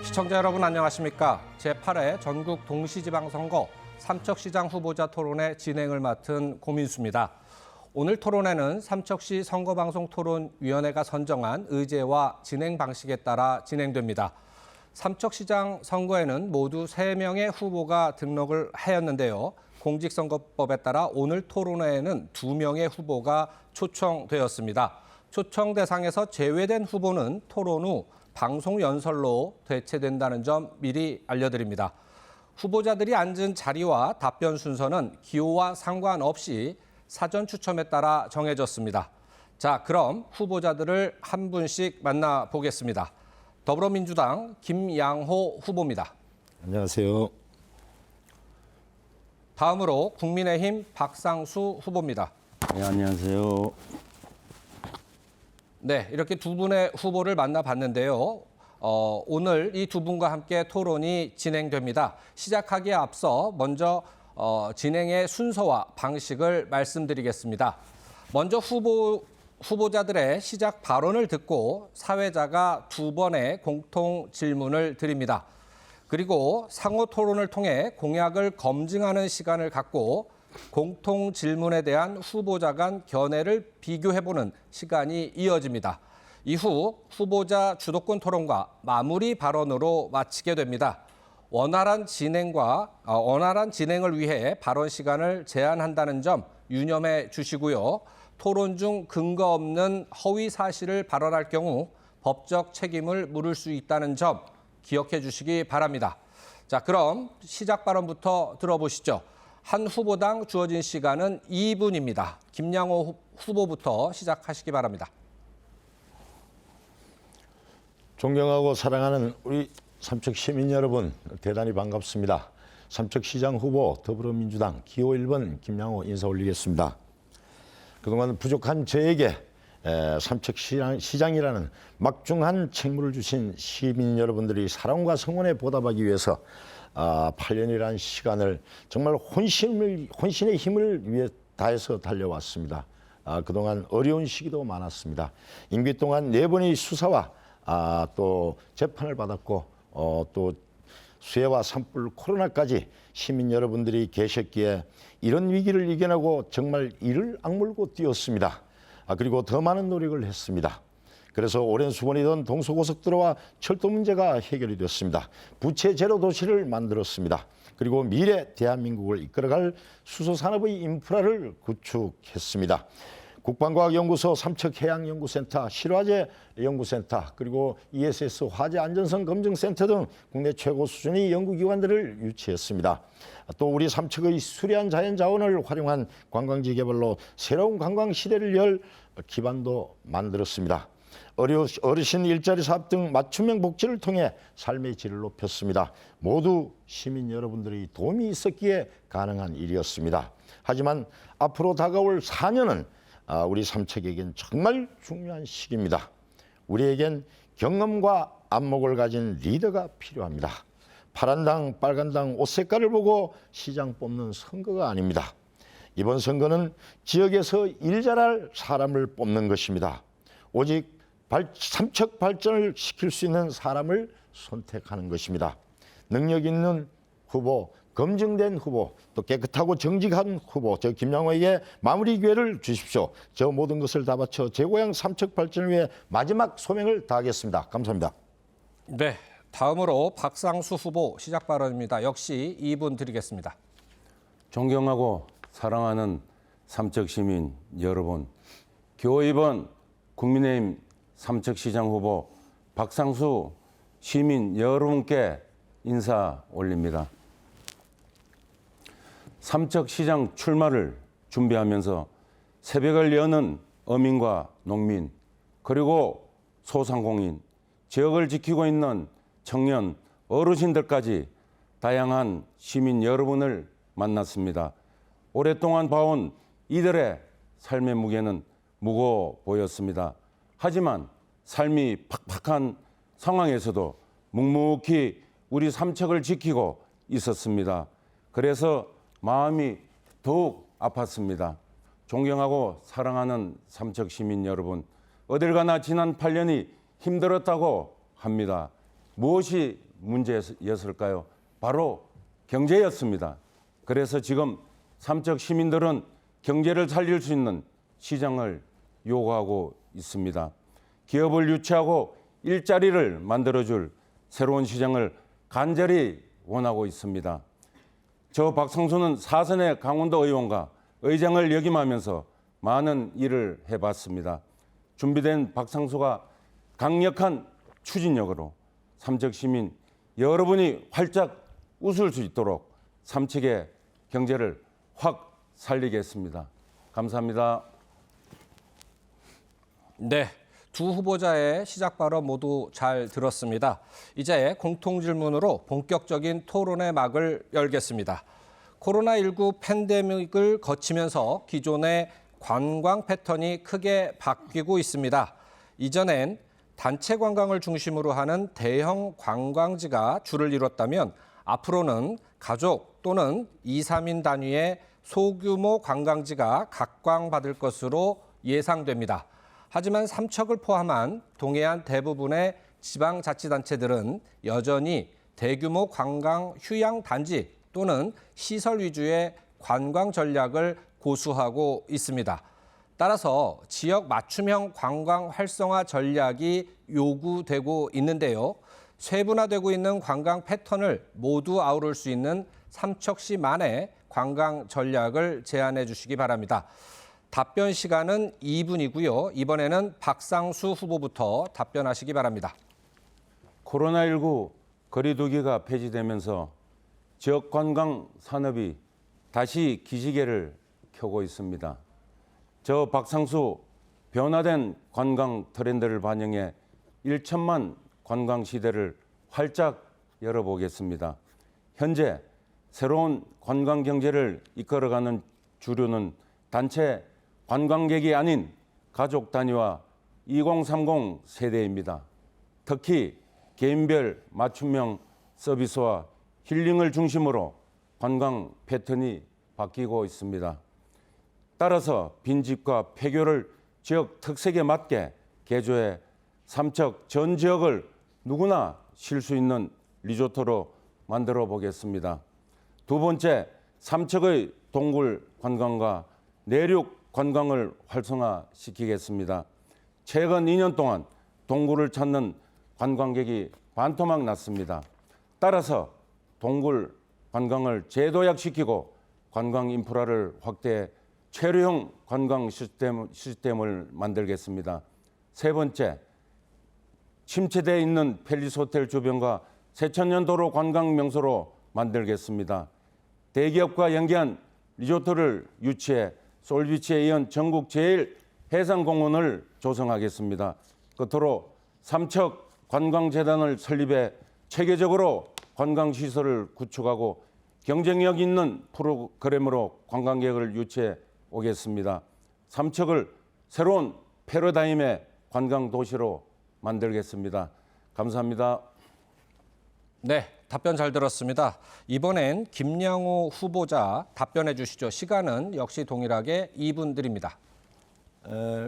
시청자 여러분 안녕하십니까? 제8회 전국 동시지방선거 삼척시장 후보자 토론회 진행을 맡은 고민수입니다. 오늘 토론회는 삼척시 선거방송토론위원회가 선정한 의제와 진행 방식에 따라 진행됩니다. 삼척시장 선거에는 모두 3명의 후보가 등록을 하였는데요. 공직선거법에 따라 오늘 토론회에는 2명의 후보가 초청되었습니다. 초청 대상에서 제외된 후보는 토론 후 방송 연설로 대체된다는 점 미리 알려드립니다. 후보자들이 앉은 자리와 답변 순서는 기호와 상관없이 사전 추첨에 따라 정해졌습니다. 자, 그럼 후보자들을 한 분씩 만나보겠습니다. 더불어민주당 김양호 후보입니다. 안녕하세요. 다음으로 국민의힘 박상수 후보입니다. 네, 안녕하세요. 네, 이렇게 두 분의 후보를 만나봤는데요. 오늘 이 두 분과 함께 토론이 진행됩니다. 시작하기에 앞서 먼저 진행의 순서와 방식을 말씀드리겠습니다. 먼저 후보자들의 시작 발언을 듣고 사회자가 2번의 공통 질문을 드립니다. 그리고 상호 토론을 통해 공약을 검증하는 시간을 갖고 공통 질문에 대한 후보자 간 견해를 비교해보는 시간이 이어집니다. 이후 후보자 주도권 토론과 마무리 발언으로 마치게 됩니다. 원활한 진행을 위해 발언 시간을 제한한다는 점 유념해 주시고요. 토론 중 근거 없는 허위 사실을 발언할 경우 법적 책임을 물을 수 있다는 점 기억해 주시기 바랍니다. 자, 그럼 시작 발언부터 들어보시죠. 한 후보당 주어진 시간은 2분입니다. 김양호 후보부터 시작하시기 바랍니다. 존경하고 사랑하는 우리 삼척 시민 여러분, 대단히 반갑습니다. 삼척시장 후보 더불어민주당 기호 1번 김양호 인사 올리겠습니다. 그동안 부족한 저에게 삼척시장이라는 막중한 책무를 주신 시민 여러분들이 사랑과 성원에 보답하기 위해서 8년이라는 시간을 정말 혼신의 힘을 위해 다해서 달려왔습니다. 그동안 어려운 시기도 많았습니다. 임기 동안 4번의 수사와 또 재판을 받았고 또 수해와 산불, 코로나까지 시민 여러분들이 계셨기에 이런 위기를 이겨내고 정말 이를 악물고 뛰었습니다. 그리고 더 많은 노력을 했습니다. 그래서 오랜 수건이던 동서고속도로와 철도 문제가 해결이 됐습니다. 부채 제로 도시를 만들었습니다. 그리고 미래 대한민국을 이끌어갈 수소산업의 인프라를 구축했습니다. 국방과학연구소, 삼척해양연구센터, 실화재 연구센터, 그리고 ESS 화재안전성 검증센터 등 국내 최고 수준의 연구기관들을 유치했습니다. 또 우리 삼척의 수려한 자연자원을 활용한 관광지 개발로 새로운 관광시대를 열 기반도 만들었습니다. 어르신 일자리 사업 등 맞춤형 복지를 통해 삶의 질을 높였습니다. 모두 시민 여러분들의 도움이 있었기에 가능한 일이었습니다. 하지만 앞으로 다가올 4년은 우리 삼척에겐 정말 중요한 시기입니다. 우리에겐 경험과 안목을 가진 리더가 필요합니다. 파란당, 빨간당 옷 색깔을 보고 시장 뽑는 선거가 아닙니다. 이번 선거는 지역에서 일 잘할 사람을 뽑는 것입니다. 오직 삼척 발전을 시킬 수 있는 사람을 선택하는 것입니다. 능력 있는 후보, 검증된 후보, 또 깨끗하고 정직한 후보, 저 김양호에게 마무리 기회를 주십시오. 저 모든 것을 다 바쳐 제 고향 삼척 발전을 위해 마지막 소명을 다하겠습니다. 감사합니다. 네, 다음으로 박상수 후보 시작 발언입니다. 역시 2분 드리겠습니다. 존경하고 사랑하는 삼척 시민 여러분, 기호 2번 국민의힘 삼척시장 후보 박상수 시민 여러분께 인사 올립니다. 삼척시장 출마를 준비하면서 새벽을 여는 어민과 농민, 그리고 소상공인, 지역을 지키고 있는 청년, 어르신들까지 다양한 시민 여러분을 만났습니다. 오랫동안 봐온 이들의 삶의 무게는 무거워 보였습니다. 하지만 삶이 팍팍한 상황에서도 묵묵히 우리 삼척을 지키고 있었습니다. 그래서 마음이 더욱 아팠습니다. 존경하고 사랑하는 삼척 시민 여러분, 어딜 가나 지난 8년이 힘들었다고 합니다. 무엇이 문제였을까요? 바로 경제였습니다. 그래서 지금 삼척 시민들은 경제를 살릴 수 있는 시장을 요구하고 있습니다. 기업을 유치하고 일자리를 만들어줄 새로운 시장을 간절히 원하고 있습니다. 저 박상수는 사선의 강원도 의원과 의장을 역임하면서 많은 일을 해봤습니다. 준비된 박상수가 강력한 추진력으로 삼척 시민 여러분이 활짝 웃을 수 있도록 삼척의 경제를 확 살리겠습니다. 감사합니다. 네, 두 후보자의 시작 발언 모두 잘 들었습니다. 이제 공통 질문으로 본격적인 토론의 막을 열겠습니다. 코로나19 팬데믹을 거치면서 기존의 관광 패턴이 크게 바뀌고 있습니다. 이전엔 단체 관광을 중심으로 하는 대형 관광지가 주를 이뤘다면 앞으로는 가족 또는 2, 3인 단위의 소규모 관광지가 각광받을 것으로 예상됩니다. 하지만 삼척을 포함한 동해안 대부분의 지방자치단체들은 여전히 대규모 관광 휴양 단지 또는 시설 위주의 관광 전략을 고수하고 있습니다. 따라서 지역 맞춤형 관광 활성화 전략이 요구되고 있는데요. 세분화되고 있는 관광 패턴을 모두 아우를 수 있는 삼척시만의 관광 전략을 제안해 주시기 바랍니다. 답변 시간은 2분이고요. 이번에는 박상수 후보부터 답변하시기 바랍니다. 코로나19 거리두기가 폐지되면서 지역 관광 산업이 다시 기지개를 켜고 있습니다. 저 박상수 변화된 관광 트렌드를 반영해 1천만 관광 시대를 활짝 열어보겠습니다. 현재 새로운 관광 경제를 이끌어가는 주류는 단체 관광객이 아닌 가족 단위와 2030 세대입니다. 특히 개인별 맞춤형 서비스와 힐링을 중심으로 관광 패턴이 바뀌고 있습니다. 따라서 빈집과 폐교를 지역 특색에 맞게 개조해 삼척 전 지역을 누구나 쉴 수 있는 리조트로 만들어 보겠습니다. 두 번째, 삼척의 동굴 관광과 내륙 관광을 활성화시키겠습니다. 최근 2년 동안 동굴을 찾는 관광객이 반토막 났습니다. 따라서 동굴 관광을 재도약시키고 관광 인프라를 확대해 체류형 관광 시스템을 만들겠습니다. 세 번째, 침체되어 있는 팰리스 호텔 주변과 세천년도로 관광 명소로 만들겠습니다. 대기업과 연계한 리조트를 유치해 솔비치에 이은 전국 제일 해상공원을 조성하겠습니다. 끝으로 삼척 관광재단을 설립해 체계적으로 관광시설을 구축하고 경쟁력 있는 프로그램으로 관광객을 유치해 오겠습니다. 삼척을 새로운 패러다임의 관광도시로 만들겠습니다. 감사합니다. 네, 답변 잘 들었습니다. 이번엔 김양호 후보자 답변해 주시죠. 시간은 역시 동일하게 2분 드립니다.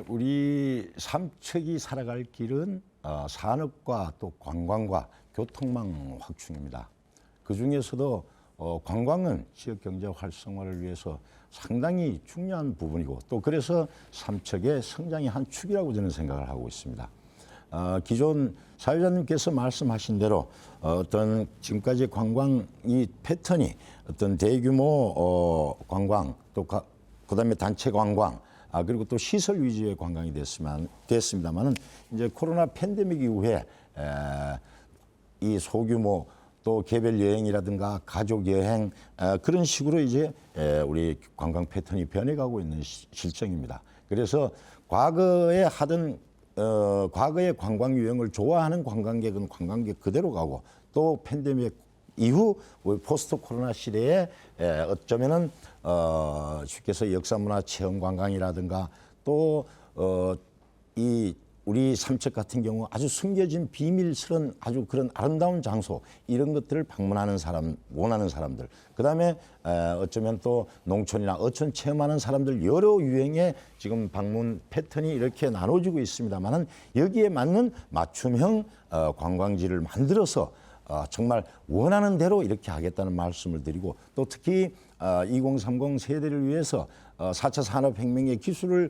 우리 삼척이 살아갈 길은 산업과 또 관광과 교통망 확충입니다. 그중에서도 관광은 지역 경제 활성화를 위해서 상당히 중요한 부분이고 또 그래서 삼척의 성장의 한 축이라고 저는 생각을 하고 있습니다. 기존 사회자님께서 말씀하신 대로 어떤 지금까지 관광 이 패턴이 어떤 대규모 관광 또 그다음에 단체 관광 그리고 또 시설 위주의 관광이 됐습니다만은 이제 코로나 팬데믹 이후에 이 소규모 또 개별 여행이라든가 가족 여행 그런 식으로 이제 우리 관광 패턴이 변해가고 있는 실정입니다. 그래서 과거에 하던 과거의 관광 유형을 좋아하는 관광객은 관광객 그대로 가고 또 팬데믹 이후 포스트 코로나 시대에 어쩌면은 쉽게 해서 역사문화 체험 관광이라든가 또 이 우리 삼척 같은 경우 아주 숨겨진 비밀스런 아주 그런 아름다운 장소 이런 것들을 방문하는 사람, 원하는 사람들, 그다음에 어쩌면 또 농촌이나 어촌 체험하는 사람들 여러 유형의 지금 방문 패턴이 이렇게 나눠지고 있습니다만은 여기에 맞는 맞춤형 관광지를 만들어서 정말 원하는 대로 이렇게 하겠다는 말씀을 드리고, 또 특히 2030 세대를 위해서 4차 산업혁명의 기술을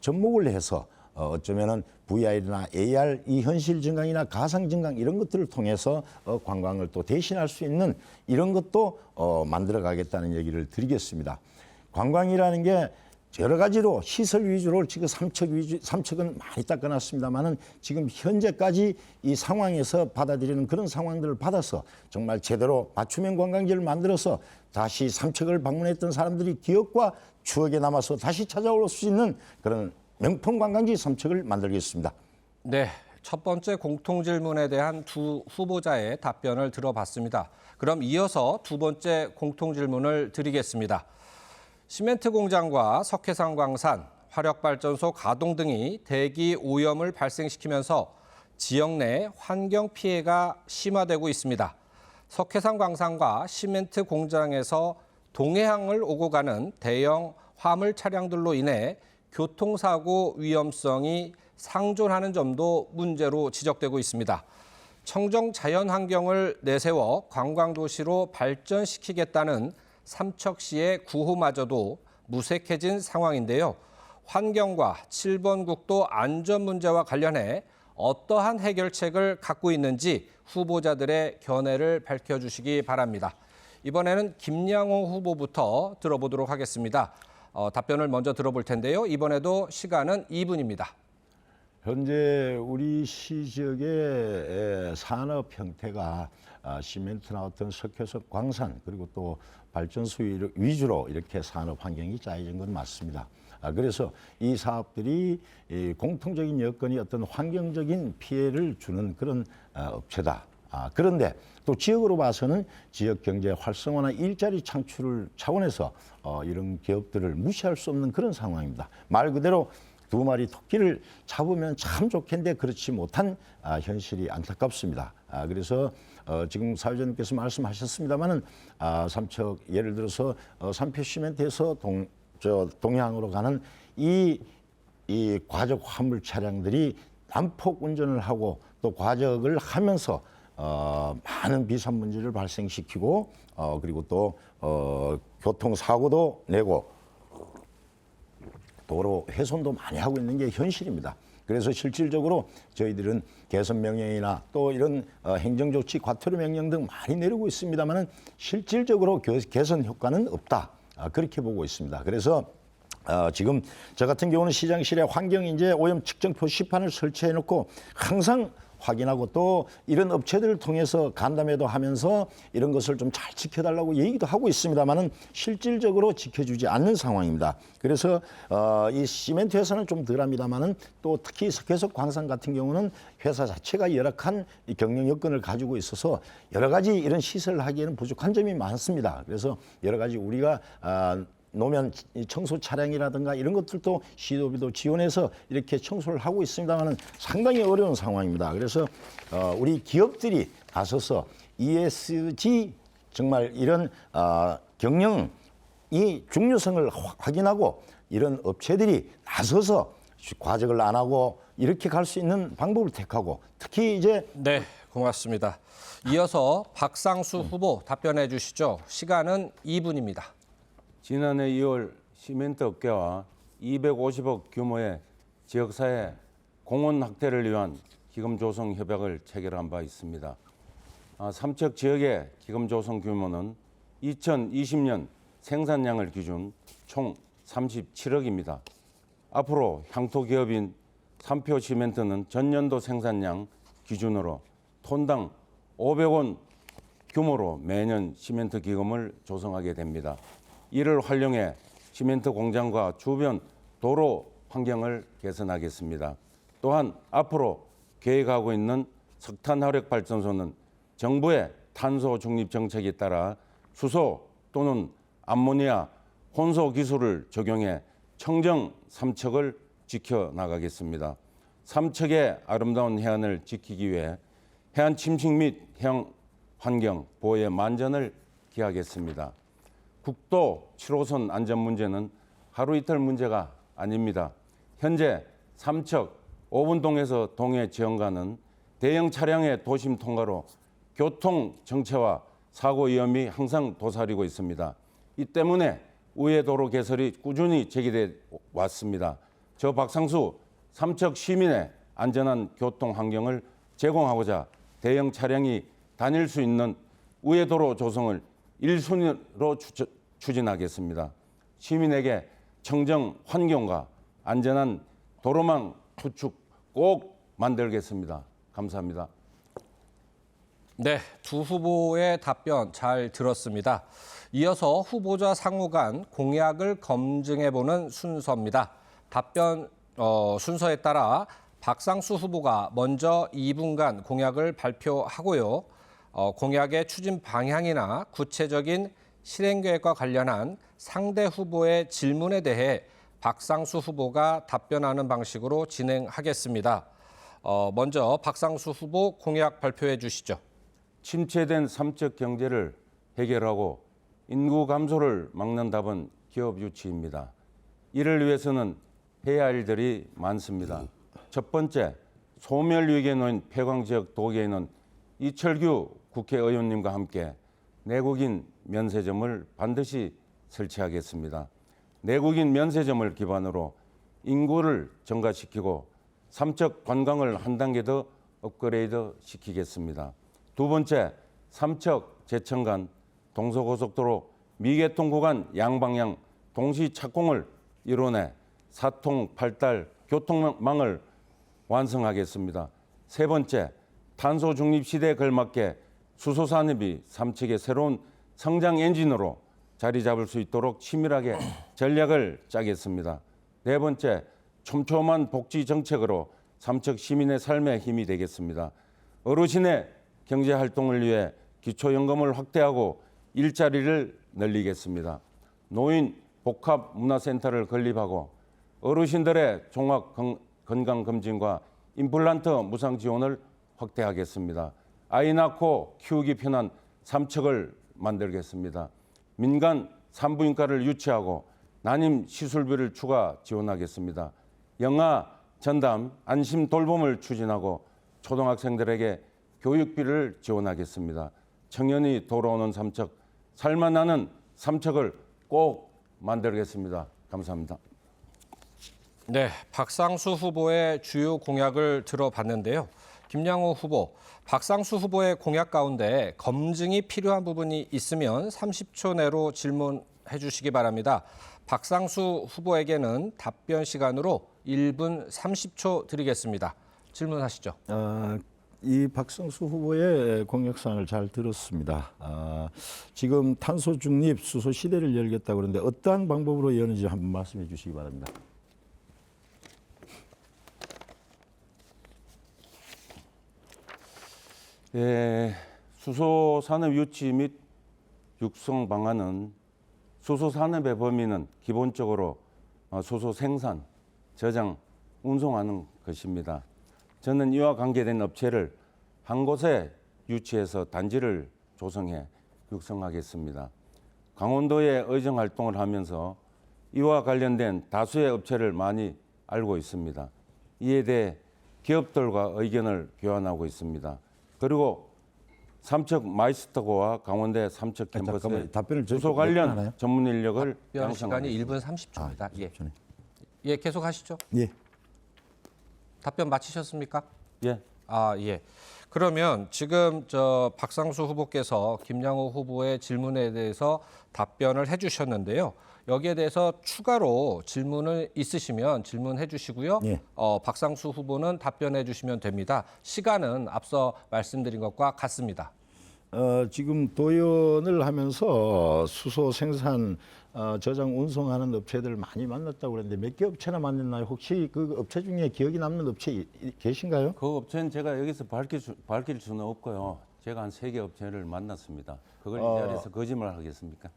접목을 해서 어쩌면은 VR이나 AR 이 현실 증강이나 가상 증강 이런 것들을 통해서 관광을 또 대신할 수 있는 이런 것도 만들어 가겠다는 얘기를 드리겠습니다. 관광이라는 게 여러 가지로 시설 위주로 지금 삼척은 많이 닦아놨습니다만은 지금 현재까지 이 상황에서 받아들이는 그런 상황들을 받아서 정말 제대로 맞춤형 관광지를 만들어서 다시 삼척을 방문했던 사람들이 기억과 추억에 남아서 다시 찾아올 수 있는 그런 명품 관광지 삼척을 만들겠습니다. 네, 첫 번째 공통 질문에 대한 두 후보자의 답변을 들어봤습니다. 그럼 이어서 두 번째 공통 질문을 드리겠습니다. 시멘트 공장과 석회산 광산, 화력발전소 가동 등이 대기 오염을 발생시키면서 지역 내 환경 피해가 심화되고 있습니다. 석회산 광산과 시멘트 공장에서 동해항을 오고 가는 대형 화물 차량들로 인해 교통사고 위험성이 상존하는 점도 문제로 지적되고 있습니다. 청정 자연환경을 내세워 관광도시로 발전시키겠다는 삼척시의 구호마저도 무색해진 상황인데요. 환경과 7번 국도 안전 문제와 관련해 어떠한 해결책을 갖고 있는지 후보자들의 견해를 밝혀주시기 바랍니다. 이번에는 김양호 후보부터 들어보도록 하겠습니다. 답변을 먼저 들어볼 텐데요. 이번에도 시간은 2분입니다. 현재 우리 시 지역의 산업 형태가 시멘트나 어떤 석회석 광산 그리고 또 발전소 위주로 이렇게 산업 환경이 짜여진 건 맞습니다. 그래서 이 사업들이 공통적인 여건이 어떤 환경적인 피해를 주는 그런 업체다. 그런데 또 지역으로 봐서는 지역 경제 활성화나 일자리 창출을 차원에서 이런 기업들을 무시할 수 없는 그런 상황입니다. 말 그대로 두 마리 토끼를 잡으면 참 좋겠는데 그렇지 못한 현실이 안타깝습니다. 그래서 지금 사회자님께서 말씀하셨습니다마는 삼척 예를 들어서 삼표시멘트에서 동해항으로 가는 이 과적 화물 차량들이 난폭 운전을 하고 또 과적을 하면서 많은 비산 문제를 발생시키고 그리고 또 교통사고도 내고 도로 훼손도 많이 하고 있는 게 현실입니다. 그래서 실질적으로 저희들은 개선 명령이나 또 이런 행정조치, 과태료 명령 등 많이 내리고 있습니다만은 실질적으로 개선 효과는 없다. 그렇게 보고 있습니다. 그래서 지금 저 같은 경우는 시장실에 환경인재 오염 측정 표시판을 설치해 놓고 항상 확인하고 또 이런 업체들을 통해서 간담회도 하면서 이런 것을 좀 잘 지켜달라고 얘기도 하고 있습니다만은 실질적으로 지켜주지 않는 상황입니다. 그래서 이 시멘트 회사는 좀 덜합니다만은 또 특히 석회석 광산 같은 경우는 회사 자체가 열악한 경영 여건을 가지고 있어서 여러 가지 이런 시설을 하기에는 부족한 점이 많습니다. 그래서 여러 가지 우리가 노면 청소 차량이라든가 이런 것들도 시도비도 지원해서 이렇게 청소를 하고 있습니다만은 상당히 어려운 상황입니다. 그래서 우리 기업들이 나서서 ESG 정말 이런 경영이 중요성을 확인하고 이런 업체들이 나서서 과적을 안 하고 이렇게 갈 수 있는 방법을 택하고 특히 이제 네, 고맙습니다. 이어서 박상수 후보 답변해 주시죠. 시간은 2분입니다. 지난해 2월 시멘트 업계와 250억 규모의 지역사회 공원 확대를 위한 기금 조성 협약을 체결한 바 있습니다. 삼척 지역의 기금 조성 규모는 2020년 생산량을 기준 총 37억입니다. 앞으로 향토 기업인 삼표시멘트는 전년도 생산량 기준으로 톤당 500원 규모로 매년 시멘트 기금을 조성하게 됩니다. 이를 활용해 시멘트 공장과 주변 도로 환경을 개선하겠습니다. 또한 앞으로 계획하고 있는 석탄 화력 발전소는 정부의 탄소 중립 정책에 따라 수소 또는 암모니아 혼소 기술을 적용해 청정 삼척을 지켜나가겠습니다. 삼척의 아름다운 해안을 지키기 위해 해안 침식 및 해양 환경 보호에 만전을 기하겠습니다. 국도 7호선 안전 문제는 하루 이틀 문제가 아닙니다. 현재 삼척 5분동에서 동해 지역간은 대형 차량의 도심 통과로 교통 정체와 사고 위험이 항상 도사리고 있습니다. 이 때문에 우회 도로 개설이 꾸준히 제기돼 왔습니다. 저 박상수 삼척 시민의 안전한 교통 환경을 제공하고자 대형 차량이 다닐 수 있는 우회 도로 조성을 1순위로 추진하겠습니다. 시민에게 청정 환경과 안전한 도로망 구축 꼭 만들겠습니다. 감사합니다. 네, 두 후보의 답변 잘 들었습니다. 이어서 후보자 상호 간 공약을 검증해보는 순서입니다. 답변 순서에 따라 박상수 후보가 먼저 2분간 공약을 발표하고요. 공약의 추진 방향이나 구체적인 실행 계획과 관련한 상대 후보의 질문에 대해 박상수 후보가 답변하는 방식으로 진행하겠습니다. 먼저 박상수 후보 공약 발표해 주시죠. 침체된 삼척 경제를 해결하고 인구 감소를 막는 답은 기업 유치입니다. 이를 위해서는 해야 할 일들이 많습니다. 첫 번째, 소멸 위기에 놓인 폐광 지역 도계에는 이철규 국회의원님과 함께 내국인 면세점을 반드시 설치하겠습니다. 내국인 면세점을 기반으로 인구를 증가시키고 삼척 관광을 한 단계 더 업그레이드 시키겠습니다. 두 번째, 삼척 제천 간 동서고속도로 미개통 구간 양방향 동시 착공을 이뤄내 사통 팔달 교통망을 완성하겠습니다. 세 번째, 탄소 중립 시대에 걸맞게 수소 산업이 삼척의 새로운 성장 엔진으로 자리 잡을 수 있도록 치밀하게 전략을 짜겠습니다. 네 번째, 촘촘한 복지 정책으로 삼척 시민의 삶에 힘이 되겠습니다. 어르신의 경제 활동을 위해 기초연금을 확대하고 일자리를 늘리겠습니다. 노인 복합 문화센터를 건립하고 어르신들의 종합 건강검진과 임플란트 무상 지원을 확대하겠습니다. 아이 낳고 키우기 편한 삼척을 만들겠습니다. 민간 산부인과를 유치하고 난임 시술비를 추가 지원하겠습니다. 영아 전담 안심 돌봄을 추진하고 초등학생들에게 교육비를 지원하겠습니다. 청년이 돌아오는 삼척, 살만나는 삼척을 꼭 만들겠습니다. 감사합니다. 네, 박상수 후보의 주요 공약을 들어봤는데요. 김양호 후보, 박상수 후보의 공약 가운데 검증이 필요한 부분이 있으면 30초 내로 질문해 주시기 바랍니다. 박상수 후보에게는 답변 시간으로 1분 30초 드리겠습니다. 질문하시죠. 이 박상수 후보의 공약사항을 잘 들었습니다. 지금 탄소 중립 수소 시대를 열겠다고 그러는데 어떠한 방법으로 여는지 한번 말씀해 주시기 바랍니다. 수소 산업 유치 및 육성 방안은 수소 산업의 범위는 기본적으로 수소 생산, 저장, 운송하는 것입니다. 저는 이와 관계된 업체를 한 곳에 유치해서 단지를 조성해 육성하겠습니다. 강원도에 의정 활동을 하면서 이와 관련된 다수의 업체를 많이 알고 있습니다. 이에 대해 기업들과 의견을 교환하고 있습니다. 그리고 삼척 마이스터고와 강원대 삼척 캠퍼스에 수소 관련 전문 인력을 답변 시간이 양성하겠습니다. 1분 30초입니다. 예, 계속하시죠. 예. 답변 마치셨습니까? 예. 예. 그러면 지금 박상수 후보께서 김양호 후보의 질문에 대해서 답변을 해주셨는데요. 여기에 대해서 추가로 질문을 있으시면 질문해 주시고요. 예. 박상수 후보는 답변해 주시면 됩니다. 시간은 앞서 말씀드린 것과 같습니다. 지금 도연을 하면서 수소 생산, 저장, 운송하는 업체들 많이 만났다고 그랬는데 몇 개 업체나 만났나요? 혹시 그 업체 중에 기억이 남는 업체 계신가요? 그 업체는 제가 여기서 밝힐 수는 없고요. 제가 한 3개 업체를 만났습니다. 그걸 이 자리에서 거짓말 하겠습니까?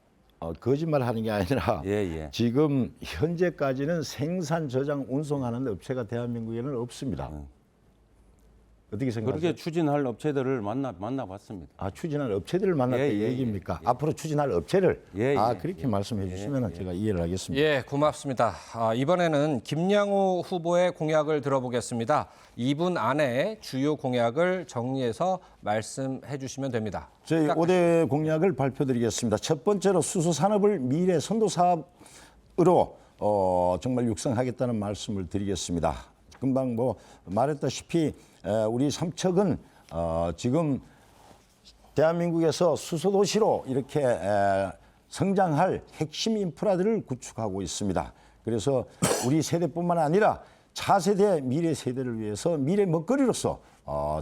거짓말하는 게 아니라 예, 예. 지금 현재까지는 생산, 저장, 운송하는 업체가 대한민국에는 없습니다. 어떻게 생각하세요? 그렇게 추진할 업체들을 만나봤습니다. 추진할 업체들을 만났다 예, 이 예, 얘기입니까? 앞으로 추진할 업체를 예, 예, 그렇게 말씀해 주시면 제가 이해를 하겠습니다. 예, 고맙습니다. 이번에는 김양호 후보의 공약을 들어보겠습니다. 2분 안에 주요 공약을 정리해서 말씀해 주시면 됩니다. 저희 5대 공약을 발표드리겠습니다. 첫 번째로 수소산업을 미래 선도 사업으로 정말 육성하겠다는 말씀을 드리겠습니다. 금방 말했다시피 우리 삼척은 지금 대한민국에서 수소도시로 이렇게 성장할 핵심 인프라들을 구축하고 있습니다. 그래서 우리 세대뿐만 아니라 차세대 미래 세대를 위해서 미래 먹거리로서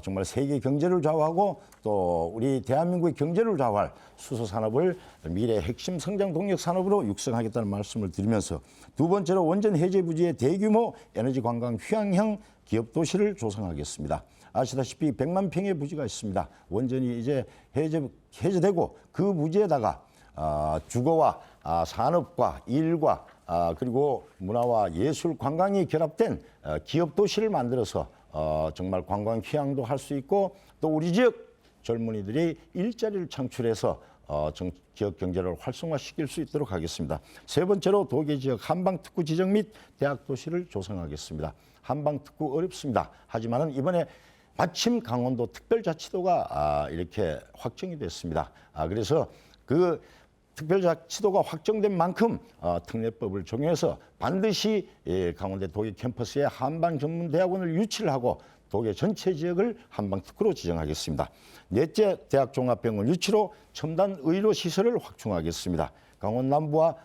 정말 세계 경제를 좌우하고 또 우리 대한민국의 경제를 좌우할 수소 산업을 미래 핵심 성장 동력 산업으로 육성하겠다는 말씀을 드리면서 두 번째로 원전 해제 부지의 대규모 에너지 관광 휴양형 기업 도시를 조성하겠습니다. 아시다시피 100만 평의 부지가 있습니다. 원전이 이제 해제되고 그 부지에다가 주거와 산업과 일과 그리고 문화와 예술 관광이 결합된 기업 도시를 만들어서 정말 관광 휴양도 할 수 있고 또 우리 지역 젊은이들이 일자리를 창출해서 지역 경제를 활성화시킬 수 있도록 하겠습니다. 세 번째로 도계 지역 한방특구 지정 및 대학 도시를 조성하겠습니다. 한방특구 어렵습니다. 하지만은 이번에 마침 강원도 특별자치도가 이렇게 확정이 됐습니다. 그래서 그 특별자치도가 확정된 만큼 특례법을 적용해서 반드시 강원대 도계 캠퍼스에 한방전문대학원을 유치를 하고 도계 전체 지역을 한방특구로 지정하겠습니다. 넷째, 대학종합병원 유치로 첨단 의료시설을 확충하겠습니다. 강원 남부와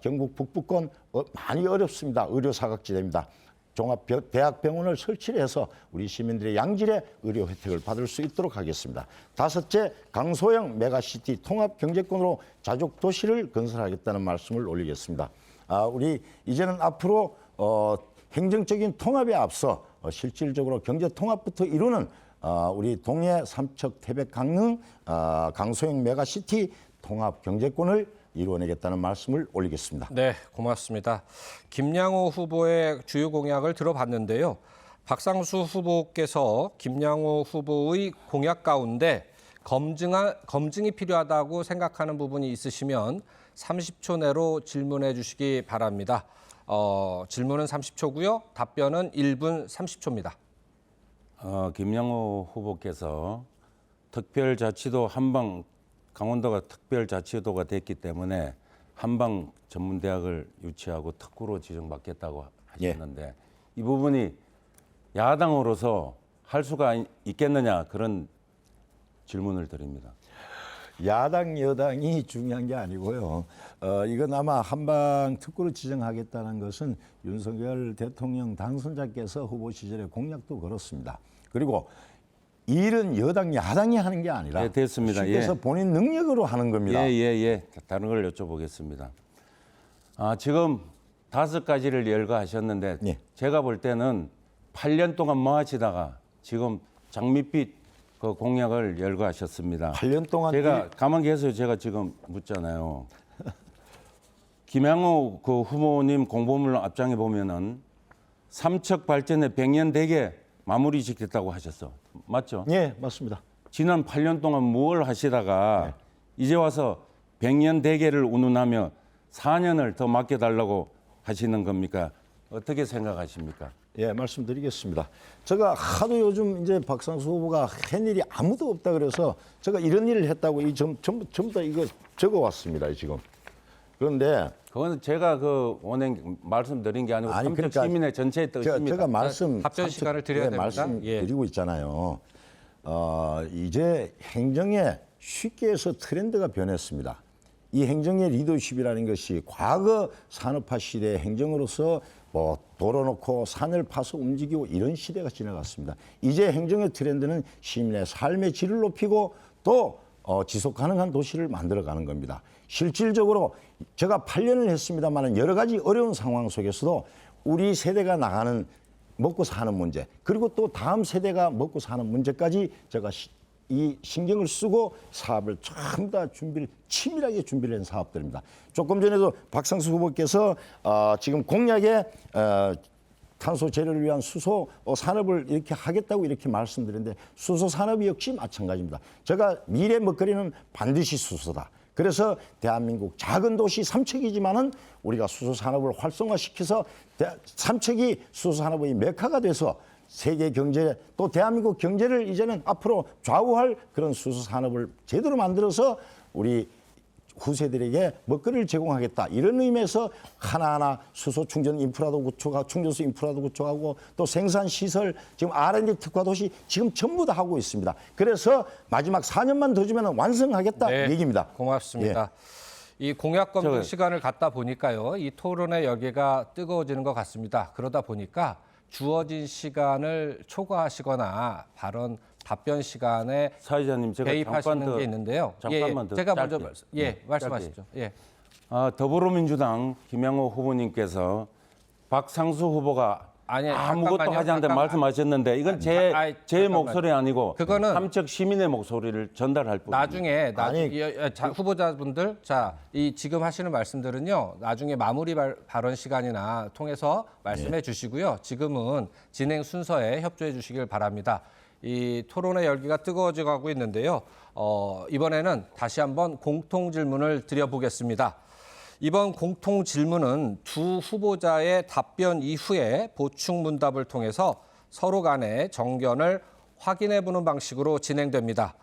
경북 북부권 많이 어렵습니다. 의료사각지대입니다. 종합대학병원을 설치를 해서 우리 시민들의 양질의 의료 혜택을 받을 수 있도록 하겠습니다. 다섯째, 강소형 메가시티 통합경제권으로 자족도시를 건설하겠다는 말씀을 올리겠습니다. 우리 이제는 앞으로 행정적인 통합에 앞서 실질적으로 경제통합부터 이루는 우리 동해, 삼척, 태백, 강릉 강소형 메가시티 통합경제권을 이루어내겠다는 말씀을 올리겠습니다. 네, 고맙습니다. 김양호 후보의 주요 공약을 들어봤는데요. 박상수 후보께서 김양호 후보의 공약 가운데 검증이 필요하다고 생각하는 부분이 있으시면 30초 내로 질문해 주시기 바랍니다. 질문은 30초고요. 답변은 1분 30초입니다. 김양호 후보께서 특별자치도 강원도가 특별자치도가 됐기 때문에 한방 전문대학을 유치하고 특구로 지정받겠다고 하셨는데 이 부분이 야당으로서 할 수가 있겠느냐 그런 질문을 드립니다. 야당, 여당이 중요한 게 아니고요. 이건 아마 한방 특구로 지정하겠다는 것은 윤석열 대통령 당선자께서 후보 시절에 공약도 걸었습니다. 그리고 일은 여당, 야당이 하는 게 아니라 네, 됐습니다. 주께서 본인 능력으로 하는 겁니다. 예. 다른 걸 여쭤보겠습니다. 지금 5가지를 열거하셨는데 예. 제가 볼 때는 8년 동안 뭐 하시다가 지금 장밋빛 그 공약을 열거하셨습니다. 8년 동안 제가 가만히 계세요. 제가 지금 묻잖아요. 김양호 그 후보님 공보물 앞장에 보면은 삼척 발전에 100년 대계 마무리 짓겠다고 하셨어. 맞죠? 예, 맞습니다. 지난 8년 동안 뭘 하시다가 이제 와서 100년 대계를 운운하며 4년을 더 맡겨달라고 하시는 겁니까? 어떻게 생각하십니까? 예, 말씀드리겠습니다. 제가 하도 요즘 이제 박상수 후보가 한 일이 아무도 없다 그래서 제가 이런 일을 했다고 전부 다 이거 적어왔습니다, 지금. 그런데 그거는 제가 그 원행 말씀드린 게 아니고 아니, 삼척 그러니까 시민의 전체의 뜻입니다. 제가 말씀 답변 시간을 드려야 됩니다. 말씀드리고 있잖아요. 이제 행정에 쉽게 해서 트렌드가 변했습니다. 이 행정의 리더십이라는 것이 과거 산업화 시대의 행정으로서 도로 놓고 산을 파서 움직이고 이런 시대가 지나갔습니다. 이제 행정의 트렌드는 시민의 삶의 질을 높이고 또 지속 가능한 도시를 만들어가는 겁니다. 실질적으로 제가 8년을 했습니다만 여러 가지 어려운 상황 속에서도 우리 세대가 나가는 먹고 사는 문제 그리고 또 다음 세대가 먹고 사는 문제까지 제가 이 신경을 쓰고 사업을 전부 다 치밀하게 준비를 한 사업들입니다. 조금 전에도 박상수 후보께서 지금 공약에 탄소 제로를 위한 수소 산업을 이렇게 하겠다고 이렇게 말씀드렸는데 수소 산업이 역시 마찬가지입니다. 제가 미래 먹거리는 반드시 수소다. 그래서 대한민국 작은 도시 삼척이지만은 우리가 수소 산업을 활성화시켜서 삼척이 수소 산업의 메카가 돼서 세계 경제 또 대한민국 경제를 이제는 앞으로 좌우할 그런 수소 산업을 제대로 만들어서 우리 후세들에게 먹거리를 제공하겠다 이런 의미에서 하나하나 수소 충전 인프라도 구축하고 충전소 인프라도 구축하고 또 생산 시설 지금 R&D 특화 도시 지금 전부 다 하고 있습니다. 그래서 마지막 4년만 더 주면 완성하겠다 네, 얘기입니다. 고맙습니다. 이 공약 검증 시간을 갖다 보니까요, 이 토론의 열기가 뜨거워지는 것 같습니다. 그러다 보니까 주어진 시간을 초과하시거나 답변 시간에 사회자님 제가 개입하시는 게 있는데요. 잠깐만 더 제가 짧게. 먼저 말씀하시죠. 예. 더불어민주당 김양호 후보님께서 박상수 후보가 아니, 아무것도 잠깐만요. 하지 않는데 말씀하셨는데 이건 제 잠깐만요. 목소리 아니고 그거는 삼척 시민의 목소리를 전달할 뿐. 나중에 후보자분들 지금 하시는 말씀들은요 나중에 마무리 발언 시간이나 통해서 말씀해 주시고요. 지금은 진행 순서에 협조해 주시길 바랍니다. 이 토론의 열기가 뜨거워져 가고 있는데요. 이번에는 다시 한번 공통 질문을 드려보겠습니다. 이번 공통 질문은 두 후보자의 답변 이후에 보충 문답을 통해서 서로 간의 정견을 확인해 보는 방식으로 진행됩니다.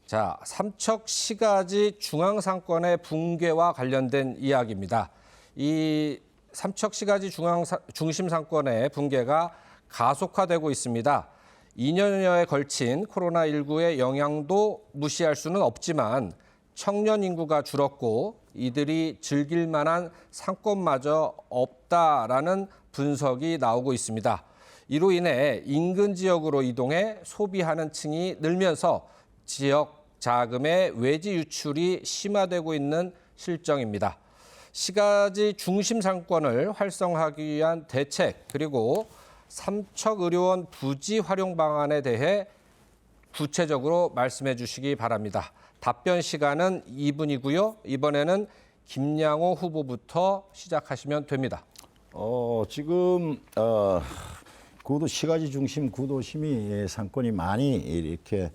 자, 삼척 시가지 중앙상권의 붕괴와 관련된 이야기입니다. 이 삼척 시가지 중심상권의 붕괴가 가속화되고 있습니다. 2년여에 걸친 코로나19의 영향도 무시할 수는 없지만 청년 인구가 줄었고 이들이 즐길 만한 상권마저 없다라는 분석이 나오고 있습니다. 이로 인해 인근 지역으로 이동해 소비하는 층이 늘면서 지역 자금의 외지 유출이 심화되고 있는 실정입니다. 시가지 중심 상권을 활성화하기 위한 대책 그리고 삼척의료원 부지 활용 방안에 대해 구체적으로 말씀해 주시기 바랍니다. 답변 시간은 2분이고요. 이번에는 김양호 후보부터 시작하시면 됩니다. 지금 시가지 중심 구도심이 상권이 많이 이렇게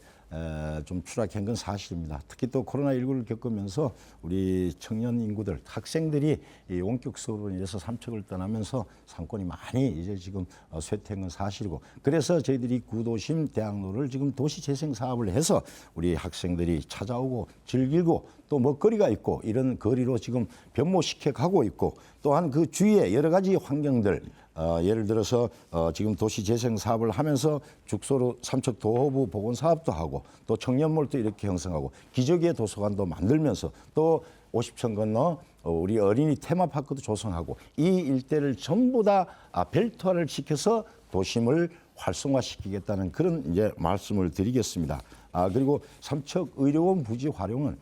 좀 추락한 건 사실입니다. 특히 또 코로나19를 겪으면서 우리 청년 인구들, 학생들이 이 원격 수업으로 인해서 삼척을 떠나면서 상권이 많이 이제 지금 쇠퇴한 건 사실이고 그래서 저희들이 구도심 대학로를 지금 도시재생 사업을 해서 우리 학생들이 찾아오고 즐기고 또 먹거리가 있고 이런 거리로 지금 변모시켜 가고 있고 또한 그 주위에 여러 가지 환경들 예를 들어서 지금 도시재생 사업을 하면서 죽소로 삼척 도호부 복원 사업도 하고 또 청년몰도 이렇게 형성하고 기저귀의 도서관도 만들면서 또 50천 건너 우리 어린이 테마파크도 조성하고 이 일대를 전부 다 벨트화를 시켜서 도심을 활성화시키겠다는 그런 이제 말씀을 드리겠습니다. 그리고 삼척의료원 부지 활용은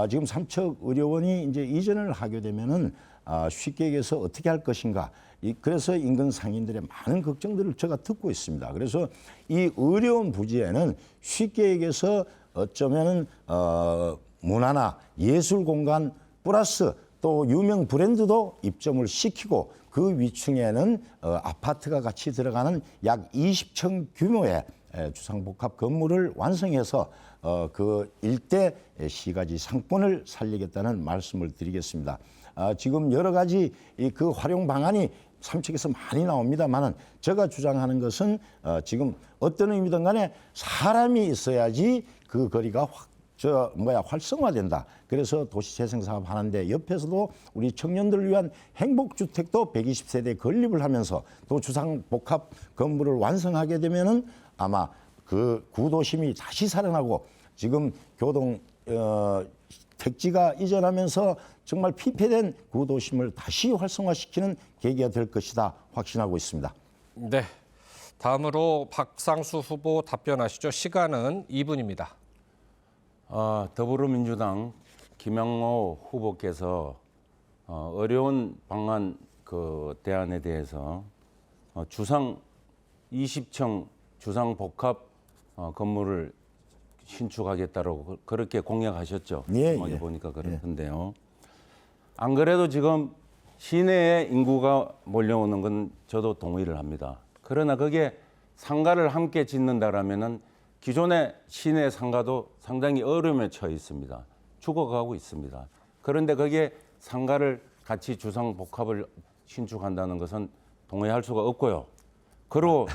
지금 삼척의료원이 이제 이전을 하게 되면은 쉽게 얘기해서 어떻게 할 것인가. 그래서 인근 상인들의 많은 걱정들을 제가 듣고 있습니다. 그래서 이 의료원 부지에는 쉽게 얘기해서 어쩌면은 문화나 예술 공간 플러스 또 유명 브랜드도 입점을 시키고 그 위층에는 아파트가 같이 들어가는 약 20층 규모의 주상복합 건물을 완성해서 그 일대 시가지 상권을 살리겠다는 말씀을 드리겠습니다. 지금 여러 가지 그 활용 방안이 삼척에서 많이 나옵니다만은 제가 주장하는 것은 지금 어떤 의미든 간에 사람이 있어야지 그 거리가 활성화된다. 그래서 도시재생 사업 하는데 옆에서도 우리 청년들을 위한 행복주택도 120세대 건립을 하면서 또 주상복합 건물을 완성하게 되면은 아마 그 구도심이 다시 살아나고 지금 교동 택지가 이전하면서 정말 피폐된 구도심을 다시 활성화시키는 계기가 될 것이다 확신하고 있습니다. 네, 다음으로 박상수 후보 답변하시죠. 시간은 2분입니다. 더불어민주당 김양호 후보께서 어려운 방안 그 대안에 대해서 주상 20층 주상 복합 건물을 신축하겠다고 그렇게 공약하셨죠. 예, 어디 예. 보니까 그렇던데요. 안 그래도 지금 시내에 인구가 몰려오는 건 저도 동의를 합니다. 그러나 그게 상가를 함께 짓는다라면은 기존의 시내 상가도 상당히 어려움에 처해 있습니다. 죽어가고 있습니다. 그런데 거기에 상가를 같이 주상복합을 신축한다는 것은 동의할 수가 없고요. 그리고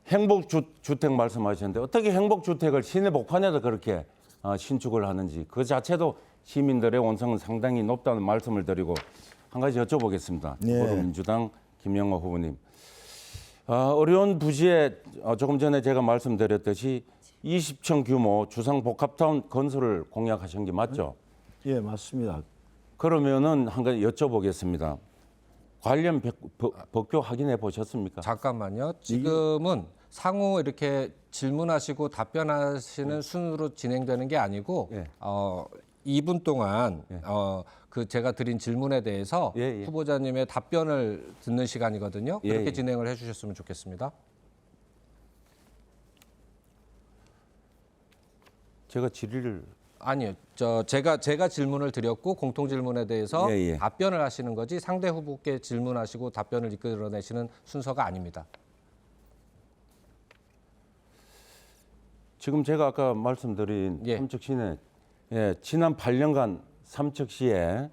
행복주택 말씀하셨는데 어떻게 행복주택을 시내 복판에다 그렇게 신축을 하는지 그 자체도 시민들의 원성은 상당히 높다는 말씀을 드리고 한 가지 여쭤보겠습니다. 네. 더불어민주당 김영호 후보님. 어려운 부지에 조금 전에 제가 말씀드렸듯이 20층 규모 주상복합타운 건설을 공약하신 게 맞죠? 예, 맞습니다. 그러면은 한 가지 여쭤보겠습니다. 관련 법규 확인해 보셨습니까? 잠깐만요. 지금은 상호 이렇게 질문하시고 답변하시는 순으로 진행되는 게 아니고 예. 2분 동안 그 제가 드린 질문에 대해서 예, 예. 후보자님의 답변을 듣는 시간이거든요. 예, 그렇게 예. 진행을 해주셨으면 좋겠습니다. 제가 질의를 아니요. 제가 질문을 드렸고 공통 질문에 대해서 예, 예. 답변을 하시는 거지 상대 후보께 질문하시고 답변을 이끌어내시는 순서가 아닙니다. 지금 제가 아까 말씀드린 예. 삼척시내 지난 8년간 삼척시의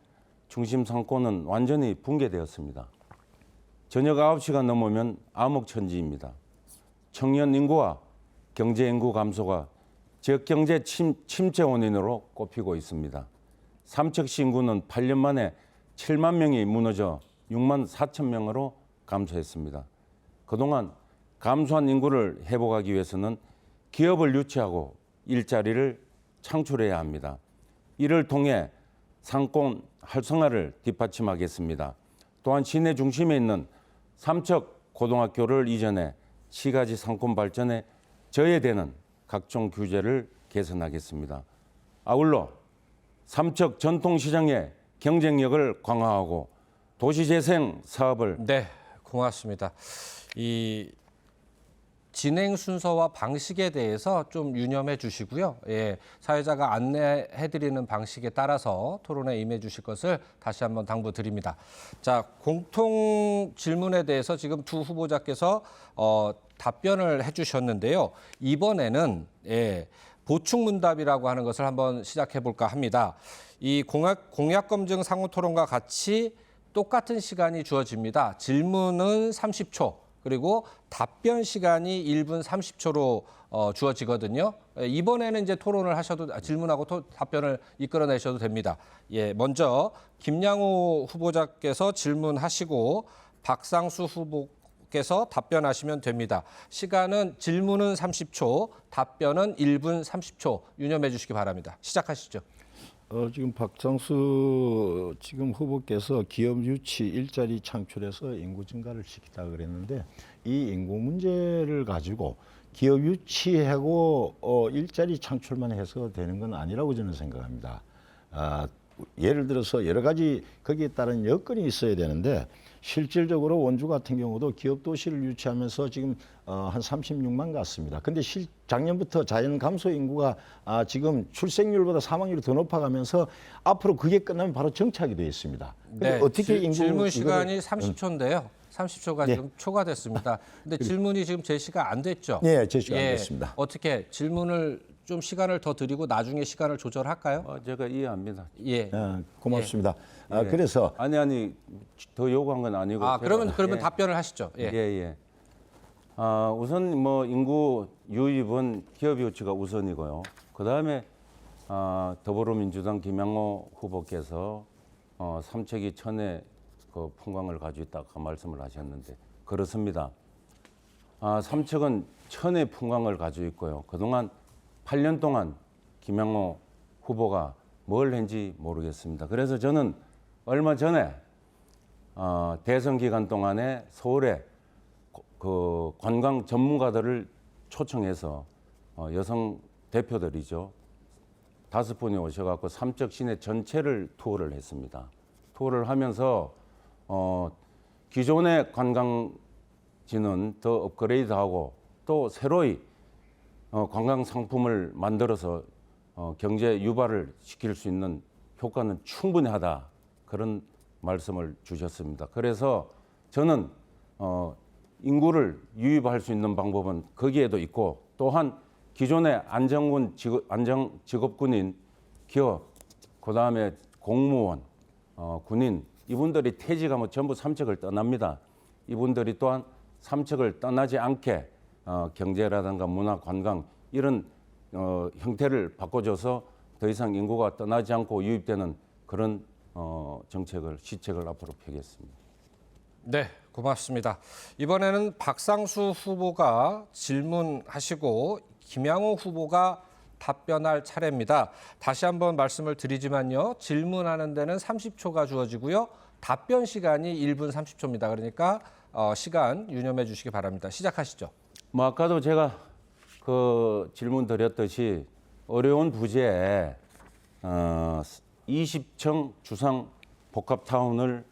중심 상권은 완전히 붕괴되었습니다. 저녁 9시가 넘으면 암흑천지입니다. 청년 인구와 경제 인구 감소가 지역 경제 침체 원인으로 꼽히고 있습니다. 삼척시 인구는 8년 만에 7만 명이 무너져 6만 4천 명으로 감소했습니다. 그동안 감소한 인구를 회복하기 위해서는 기업을 유치하고 일자리를 창출해야 합니다. 이를 통해 상권 활성화를 뒷받침하겠습니다. 또한 시내 중심에 있는 삼척 고등학교를 이전해 시가지 상권 발전에 저해되는 각종 규제를 개선하겠습니다. 아울러 삼척 전통시장의 경쟁력을 강화하고 도시재생 사업을 네, 고맙습니다. 이 진행 순서와 방식에 대해서 좀 유념해 주시고요. 예, 사회자가 안내해 드리는 방식에 따라서 토론에 임해 주실 것을 다시 한번 당부드립니다. 자, 공통 질문에 대해서 지금 두 후보자께서 답변을 해 주셨는데요. 이번에는 보충 문답이라고 하는 것을 한번 시작해 볼까 합니다. 이 공약 검증 상호 토론과 같이 똑같은 시간이 주어집니다. 질문은 30초. 그리고 답변 시간이 1분 30초로 주어지거든요. 이번에는 이제 토론을 하셔도 질문하고 답변을 이끌어내셔도 됩니다. 예, 먼저 김양호 후보자께서 질문하시고 박상수 후보께서 답변하시면 됩니다. 시간은 질문은 30초, 답변은 1분 30초 유념해 주시기 바랍니다. 시작하시죠. 지금 박정수 지금 후보께서 기업 유치 일자리 창출해서 인구 증가를 시키다 그랬는데 이 인구 문제를 가지고 기업 유치하고 일자리 창출만 해서 되는 건 아니라고 저는 생각합니다. 예를 들어서 여러 가지 거기에 따른 여건이 있어야 되는데 실질적으로 원주 같은 경우도 기업 도시를 유치하면서 지금 한 36만 갔습니다. 근데 작년부터 자연 감소 인구가 지금 출생률보다 사망률이 더 높아가면서 앞으로 그게 끝나면 바로 정착이 되어 있습니다. 근데 어떻게 인구 질문 시간이 30초인데요. 30초가 네. 지금 초과됐습니다. 근데 질문이 지금 제시가 안 됐죠? 네, 제시가 안 됐습니다. 어떻게 질문을 좀 시간을 더 드리고 나중에 시간을 조절할까요? 제가 이해합니다. 예. 고맙습니다. 예. 그래서 아니 더 요구한 건 아니고 제가- 그러면 예. 답변을 하시죠. 예. 예. 우선 뭐 인구 유입은 기업 유치가 우선이고요. 그 다음에 더불어민주당 김양호 후보께서 삼척이 천혜 그 풍광을 가지고 있다고 말씀을 하셨는데 그렇습니다. 삼척은 천혜 풍광을 가지고 있고요. 그동안 8년 동안 김양호 후보가 뭘 했는지 모르겠습니다. 그래서 저는 얼마 전에 대선 기간 동안에 서울에 그 관광 전문가들을 초청해서 여성 대표들이죠. 5분이 오셔갖고 삼척 시내 전체를 투어를 했습니다. 투어를 하면서 기존의 관광지는 더 업그레이드하고 또 새로이 관광 상품을 만들어서 경제 유발을 시킬 수 있는 효과는 충분히 하다. 그런 말씀을 주셨습니다. 그래서 저는 인구를 유입할 수 있는 방법은 거기에도 있고, 또한 기존의 안정 직업군인, 기업, 그다음에 공무원, 군인, 이분들이 퇴직하면 전부 삼척을 떠납니다. 이분들이 또한 삼척을 떠나지 않게 경제라든가 문화, 관광 이런 형태를 바꿔줘서 더 이상 인구가 떠나지 않고 유입되는 그런 시책을 앞으로 펴겠습니다. 네, 고맙습니다. 이번에는 박상수 후보가 질문하시고 김양호 후보가 답변할 차례입니다. 다시 한번 말씀을 드리지만요. 질문하는 데는 30초가 주어지고요. 답변 시간이 1분 30초입니다. 그러니까 시간 유념해 주시기 바랍니다. 시작하시죠. 뭐 아까도 제가 질문 드렸듯이 어려운 부재에 20층 주상 복합타운을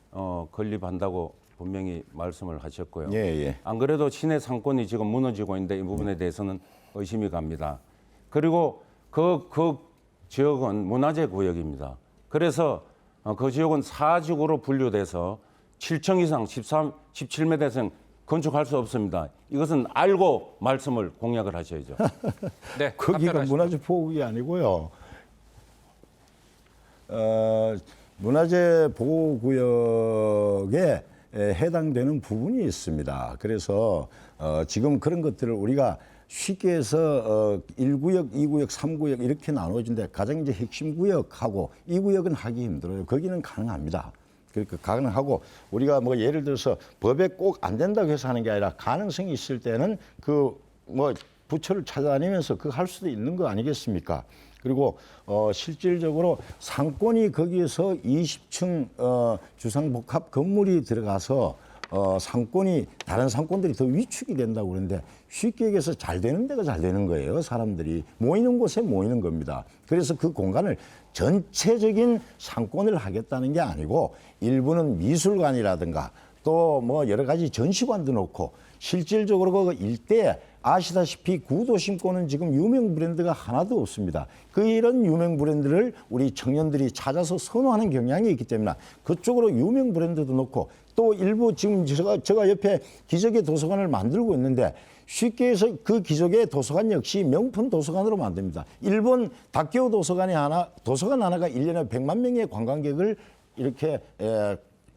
건립한다고 분명히 말씀을 하셨고요. 예, 예. 안 그래도 시내 상권이 지금 무너지고 있는데 이 부분에 대해서는 의심이 갑니다. 그리고 그 지역은 문화재 구역입니다. 그래서 그 지역은 4지구로 분류돼서 7층 이상 17m 이상 건축할 수 없습니다. 이것은 알고 말씀을 공약을 하셔야죠. 네, 거기가 답변하시죠. 문화재 보호구역이 아니고요. 문화재 보호구역에 해당되는 부분이 있습니다. 그래서 지금 그런 것들을 우리가 쉽게 해서 1구역, 2구역, 3구역 이렇게 나눠진데 가장 이제 핵심 구역하고 2구역은 하기 힘들어요. 거기는 가능합니다. 그러니까 가능하고 우리가 뭐 예를 들어서 법에 꼭 안 된다고 해서 하는 게 아니라 가능성이 있을 때는 부처를 찾아다니면서 그거 할 수도 있는 거 아니겠습니까? 그리고 실질적으로 상권이 거기에서 20층 주상복합 건물이 들어가서 상권이 다른 상권들이 더 위축이 된다고 그러는데 쉽게 얘기해서 잘 되는 데가 잘 되는 거예요. 사람들이 모이는 곳에 모이는 겁니다. 그래서 그 공간을 전체적인 상권을 하겠다는 게 아니고 일부는 미술관이라든가 또 뭐 여러 가지 전시관도 놓고 실질적으로 그 일대에 아시다시피 구도심권은 지금 유명 브랜드가 하나도 없습니다. 이런 유명 브랜드를 우리 청년들이 찾아서 선호하는 경향이 있기 때문에 그쪽으로 유명 브랜드도 놓고 또 일부 지금 제가 옆에 기적의 도서관을 만들고 있는데 쉽게 해서 그 기적의 도서관 역시 명품 도서관으로 만듭니다. 일본 다케오 도서관 하나가 1년에 100만 명의 관광객을 이렇게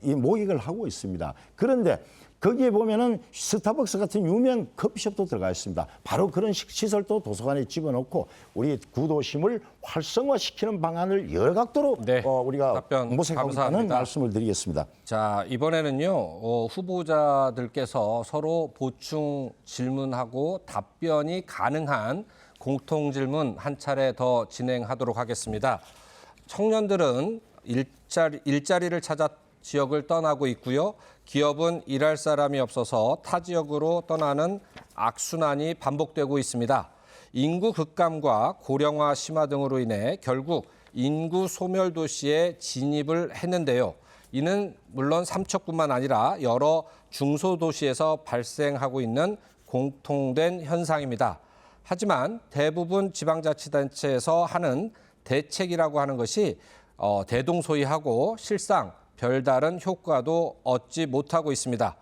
모객을 하고 있습니다. 그런데 거기에 보면은 스타벅스 같은 유명 커피숍도 들어가 있습니다. 바로 그런 시설도 도서관에 집어넣고 우리 구도심을 활성화시키는 방안을 여러 각도로 우리가 모색하고 있다는 말씀을 드리겠습니다. 자, 이번에는요. 후보자들께서 서로 보충 질문하고 답변이 가능한 공통 질문 한 차례 더 진행하도록 하겠습니다. 청년들은 일자리를 찾아 지역을 떠나고 있고요. 기업은 일할 사람이 없어서 타 지역으로 떠나는 악순환이 반복되고 있습니다. 인구 급감과 고령화 심화 등으로 인해 결국 인구 소멸 도시에 진입을 했는데요. 이는 물론 삼척뿐만 아니라 여러 중소도시에서 발생하고 있는 공통된 현상입니다. 하지만 대부분 지방자치단체에서 하는 대책이라고 하는 것이 대동소이하고 실상 별다른 효과도 얻지 못하고 있습니다.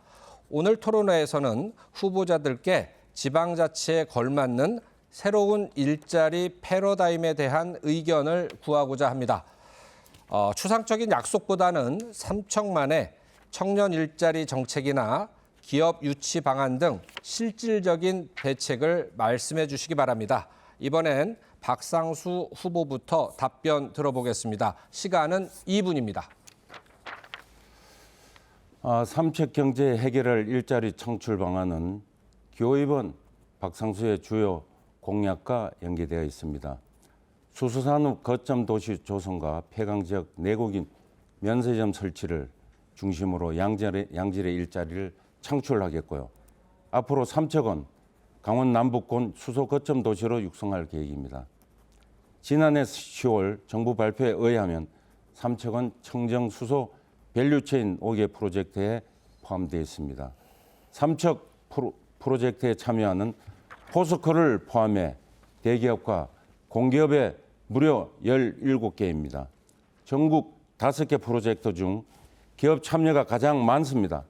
오늘 토론회에서는 후보자들께 지방자치에 걸맞는 새로운 일자리 패러다임에 대한 의견을 구하고자 합니다. 추상적인 약속보다는 삼척만의 청년 일자리 정책이나 기업 유치 방안 등 실질적인 대책을 말씀해 주시기 바랍니다. 이번엔 박상수 후보부터 답변 들어보겠습니다. 시간은 2분입니다. 삼척 경제 해결할 일자리 창출 방안은 기호 2번 박상수의 주요 공약과 연계되어 있습니다. 수수산업 거점 도시 조성과 폐광지역 내국인 면세점 설치를 중심으로 양질의 일자리를 창출하겠고요. 앞으로 삼척은 강원 남북권 수소 거점 도시로 육성할 계획입니다. 지난해 10월 정부 발표에 의하면 삼척은 청정 수소 밸류체인 5개 프로젝트에 포함되어 있습니다. 삼척 프로젝트에 참여하는 포스코를 포함해 대기업과 공기업에 무려 17개입니다. 전국 5개 프로젝트 중 기업 참여가 가장 많습니다.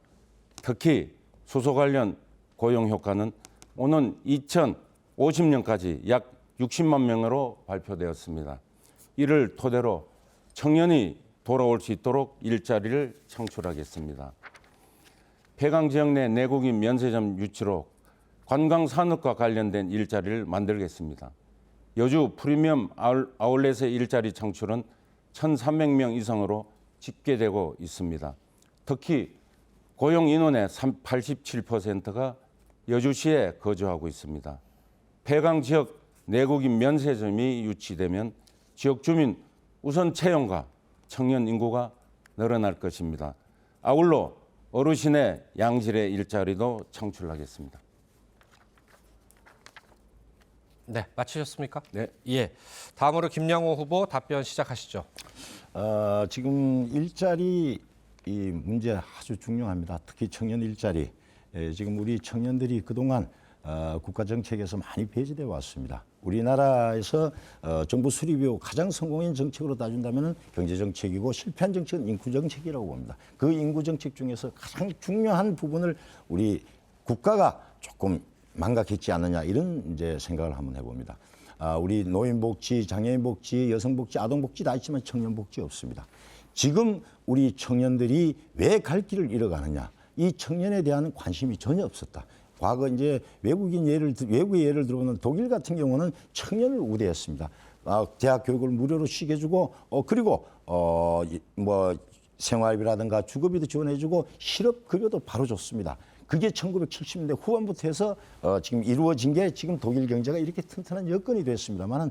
특히 수소 관련 고용 효과는 오는 2050년까지 약 60만 명으로 발표되었습니다. 이를 토대로 청년이 돌아올 수 있도록 일자리를 창출하겠습니다. 폐강 지역 내 내국인 면세점 유치로 관광 산업과 관련된 일자리를 만들겠습니다. 여주 프리미엄 아울렛의 일자리 창출은 1,300명 이상으로 집계되고 있습니다. 특히 고용 인원의 87%가 여주시에 거주하고 있습니다. 폐강 지역 내국인 면세점이 유치되면 지역 주민 우선 채용과 청년 인구가 늘어날 것입니다. 아울러 어르신의 양질의 일자리도 창출하겠습니다. 네, 마치셨습니까? 네. 예. 다음으로 김양호 후보 답변 시작하시죠. 지금 일자리 이 문제 아주 중요합니다. 특히 청년 일자리. 지금 우리 청년들이 그동안 국가 정책에서 많이 배제되어 왔습니다. 우리나라에서 정부 수립 이후 가장 성공한 정책으로 따진다면 경제 정책이고 실패한 정책은 인구 정책이라고 봅니다. 그 인구 정책 중에서 가장 중요한 부분을 우리 국가가 조금 망각했지 않느냐 이런 이제 생각을 한번 해봅니다. 우리 노인복지, 장애인복지, 여성복지, 아동복지 다 있지만 청년복지 없습니다. 지금 우리 청년들이 왜 갈 길을 잃어가느냐? 이 청년에 대한 관심이 전혀 없었다. 과거 이제 외국의 예를 들어보면 독일 같은 경우는 청년을 우대했습니다. 대학 교육을 무료로 시게 해주고 그리고 뭐 생활비라든가 주거비도 지원해주고 실업급여도 바로 줬습니다. 그게 1970년대 후반부터 해서 지금 이루어진 게 지금 독일 경제가 이렇게 튼튼한 여건이 됐습니다만은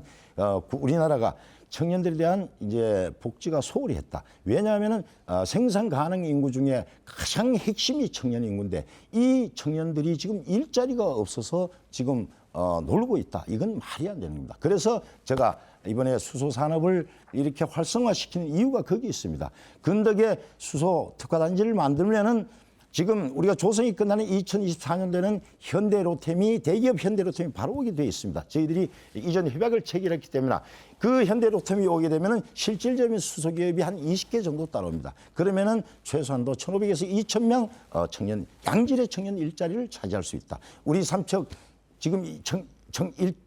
우리나라가 청년들에 대한 이제 복지가 소홀히 했다. 왜냐하면은 생산 가능 인구 중에 가장 핵심이 청년 인구인데 이 청년들이 지금 일자리가 없어서 지금 놀고 있다. 이건 말이 안 되는 겁니다. 그래서 제가 이번에 수소 산업을 이렇게 활성화시키는 이유가 거기 있습니다. 근덕에 수소 특화단지를 만들면은 지금 우리가 조성이 끝나는 2024년도에는 현대로템이 대기업 현대로템이 바로 오게 돼 있습니다. 저희들이 이전 협약을 체결했기 때문에 그 현대로템이 오게 되면은 실질적인 수소기업이 한 20개 정도 따라옵니다. 그러면은 최소한도 1,500에서 2,000명 청년 양질의 청년 일자리를 차지할 수 있다. 우리 삼척 지금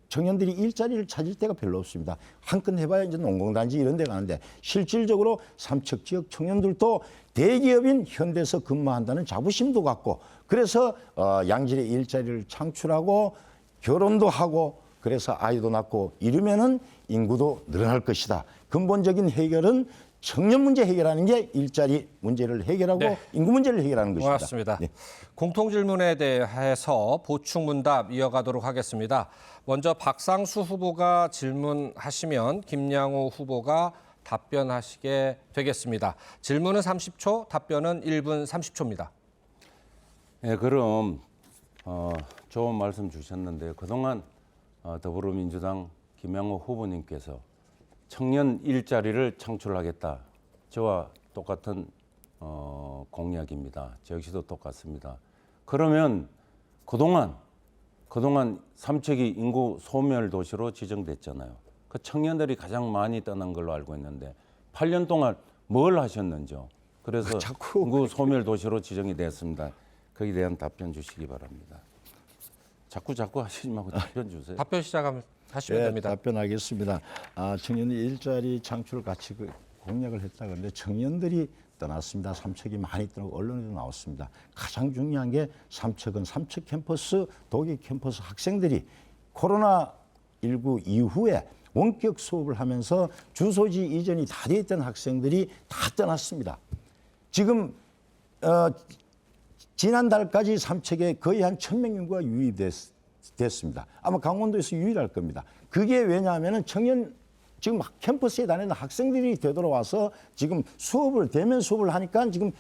청년들이 일자리를 찾을 데가 별로 없습니다. 한건 해봐야 이제 농공단지 이런 데 가는데 실질적으로 삼척 지역 청년들도 대기업인 현대에서 근무한다는 자부심도 갖고 그래서 양질의 일자리를 창출하고 결혼도 하고 그래서 아이도 낳고 이러면은 인구도 늘어날 것이다. 근본적인 해결은 청년 문제 해결하는 게 일자리 문제를 해결하고 네. 인구 문제를 해결하는 것입니다. 고맙습니다. 네. 공통 질문에 대해서 보충 문답 이어가도록 하겠습니다. 먼저 박상수 후보가 질문하시면 김양호 후보가 답변하시게 되겠습니다. 질문은 30초, 답변은 1분 30초입니다. 네, 그럼 좋은 말씀 주셨는데요. 그동안 더불어민주당 김양호 후보님께서 청년 일자리를 창출하겠다. 저와 똑같은 공약입니다. 저 역시도 똑같습니다. 그러면 그동안 삼척이 인구 소멸 도시로 지정됐잖아요. 그 청년들이 가장 많이 떠난 걸로 알고 있는데 8년 동안 뭘 하셨는지요? 그래서 인구 소멸 도시로 지정이 됐습니다. 거기에 대한 답변 주시기 바랍니다. 자꾸 하시지 말고 답변 주세요. 답변 시작하시면 됩니다. 답변하겠습니다. 청년 일자리 창출 같이 공약을 했다 그런데 청년들이 떠났습니다. 삼척이 많이 떠나고 언론에도 나왔습니다. 가장 중요한 게 삼척은 삼척 캠퍼스, 독일 캠퍼스 학생들이 코로나19 이후에 원격 수업을 하면서 주소지 이전이 다 돼 있던 학생들이 다 떠났습니다. 지금 지난달까지 삼척에 거의 한 1,000명 인구가 유입됐습니다. 아마 강원도에서 유일할 겁니다. 그게 왜냐하면 청년 지금 캠퍼스에 다니는 학생들이 되돌아와서 지금 대면 수업을 하니까 지금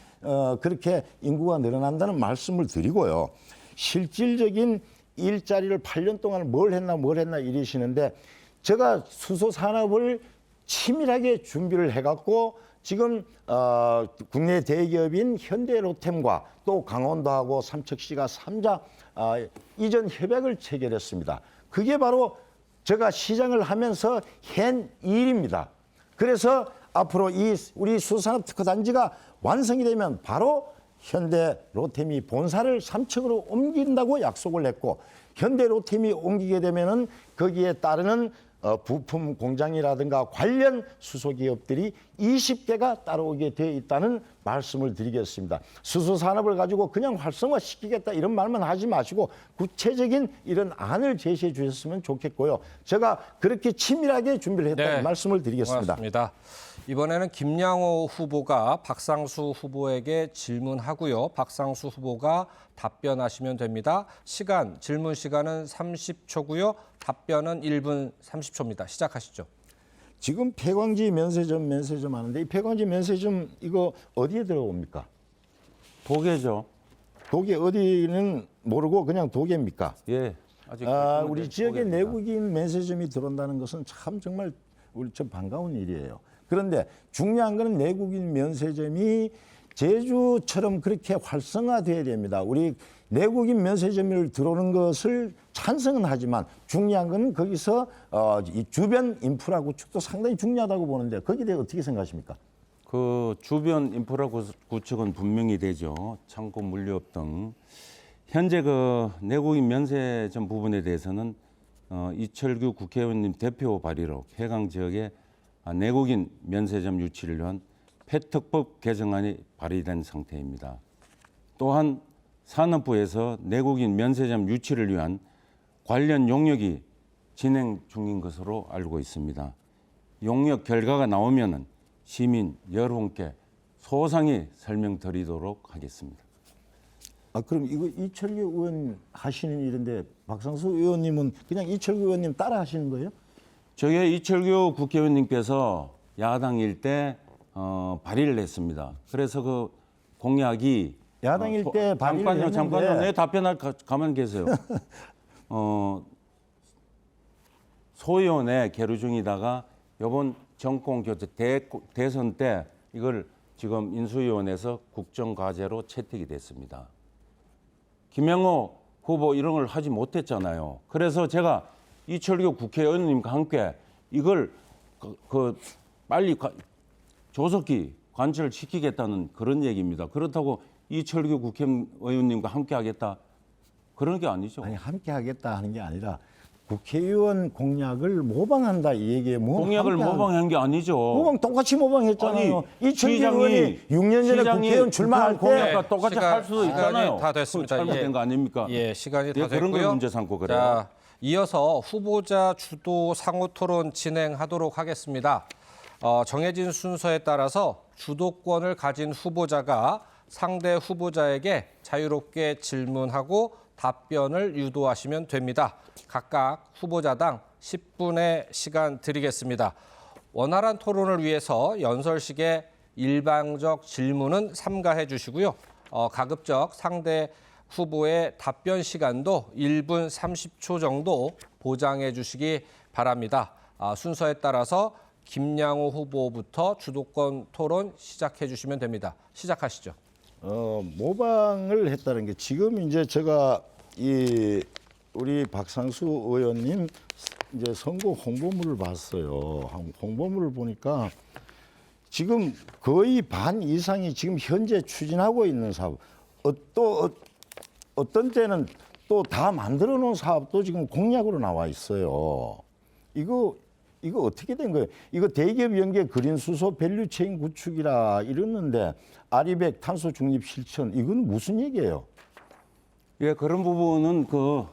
그렇게 인구가 늘어난다는 말씀을 드리고요. 실질적인 일자리를 8년 동안 뭘 했나 이러시는데 제가 수소 산업을 치밀하게 준비를 해갖고 지금 국내 대기업인 현대로템과 또 강원도하고 삼척시가 3자 이전 협약을 체결했습니다. 그게 바로 제가 시장을 하면서 한 일입니다. 그래서 앞으로 이 우리 수산업특허단지가 완성이 되면 바로 현대 로템이 본사를 3층으로 옮긴다고 약속을 했고, 현대 로템이 옮기게 되면은 거기에 따르는 부품 공장이라든가 관련 수소기업들이 20개가 따라오게 되어 있다는 말씀을 드리겠습니다. 수소산업을 가지고 그냥 활성화시키겠다 이런 말만 하지 마시고 구체적인 이런 안을 제시해 주셨으면 좋겠고요. 제가 그렇게 치밀하게 준비를 했다는 네, 말씀을 드리겠습니다. 고맙습니다. 이번에는 김양호 후보가 박상수 후보에게 질문하고요. 박상수 후보가 답변하시면 됩니다. 질문 시간은 30초고요. 답변은 1분 30초입니다. 시작하시죠. 지금 폐광지 면세점 하는데 이 폐광지 면세점 이거 어디에 들어옵니까? 도계죠. 도계 어디는 모르고 그냥 도계입니까? 예. 아직 우리 지역에 도계입니다. 내국인 면세점이 들어온다는 것은 참 정말 우리 좀 반가운 일이에요. 그런데 중요한 것은 내국인 면세점이 제주처럼 그렇게 활성화돼야 됩니다. 우리 내국인 면세점을 들어오는 것을 찬성은 하지만 중요한 건 거기서 이 주변 인프라 구축도 상당히 중요하다고 보는데 거기에 대해 어떻게 생각하십니까? 그 주변 인프라 구축은 분명히 되죠. 창고 물류업 등. 현재 그 내국인 면세점 부분에 대해서는 이철규 국회의원님 대표 발의로 해강 지역에 내국인 면세점 유치를 위한 폐특법 개정안이 발의된 상태입니다. 또한 산업부에서 내국인 면세점 유치를 위한 관련 용역이 진행 중인 것으로 알고 있습니다. 용역 결과가 나오면은 시민 여러분께 소상히 설명드리도록 하겠습니다. 그럼 이거 이철규 의원 하시는 일인데 박상수 의원님은 그냥 이철규 의원님 따라 하시는 거예요? 저희 이철규 국회의원님께서 야당일 때 발의를 했습니다. 그래서 그 공약이 야당일 때 발의를 했는데 잠깐요. 네, 답변할 가만 계세요. 소위원회 계류 중이다가 이번 정권 교체 대선 때 이걸 지금 인수위원회에서 국정과제로 채택이 됐습니다. 김양호 후보 이런 걸 하지 못했잖아요. 그래서 제가 이철규 국회의원님과 함께 이걸 빨리 조속히 관철을 시키겠다는 그런 얘기입니다. 그렇다고 이철규 국회의원님과 함께 하겠다 그런 게 아니죠. 아니 함께 하겠다 하는 게 아니라 국회의원 공약을 모방한다 이 얘기예요. 공약을 모방한 게 아니죠. 모방 똑같이 모방했잖아요. 아니, 이철규 의원이 6년 전에 국회의원 출마할 때 공약과 똑같이 할 수도 있잖아요. 시간이 다 됐습니다. 잘못된 거 아닙니까? 예, 시간이 다 예, 그런 걸 됐고요. 문제 삼고 그래요. 자, 이어서 후보자 주도 상호 토론 진행하도록 하겠습니다. 정해진 순서에 따라서 주도권을 가진 후보자가 상대 후보자에게 자유롭게 질문하고 답변을 유도하시면 됩니다. 각각 후보자당 10분의 시간 드리겠습니다. 원활한 토론을 위해서 연설식에 일방적 질문은 삼가해 주시고요. 가급적 상대 후보의 답변 시간도 1분 30초 정도 보장해 주시기 바랍니다. 순서에 따라서 김양호 후보부터 주도권 토론 시작해 주시면 됩니다. 시작하시죠. 모방을 했다는 게 지금 이제 제가 우리 박상수 의원님 이제 선거 홍보물을 봤어요. 홍보물을 보니까 지금 거의 반 이상이 지금 현재 추진하고 있는 사업, 어떤 때는 또 다 만들어 놓은 사업도 지금 공약으로 나와 있어요. 이거 어떻게 된 거예요? 이거 대기업 연계 그린 수소 밸류 체인 구축이라 이랬는데 아리백 탄소 중립 실천 이건 무슨 얘기예요? 예, 그런 부분은 그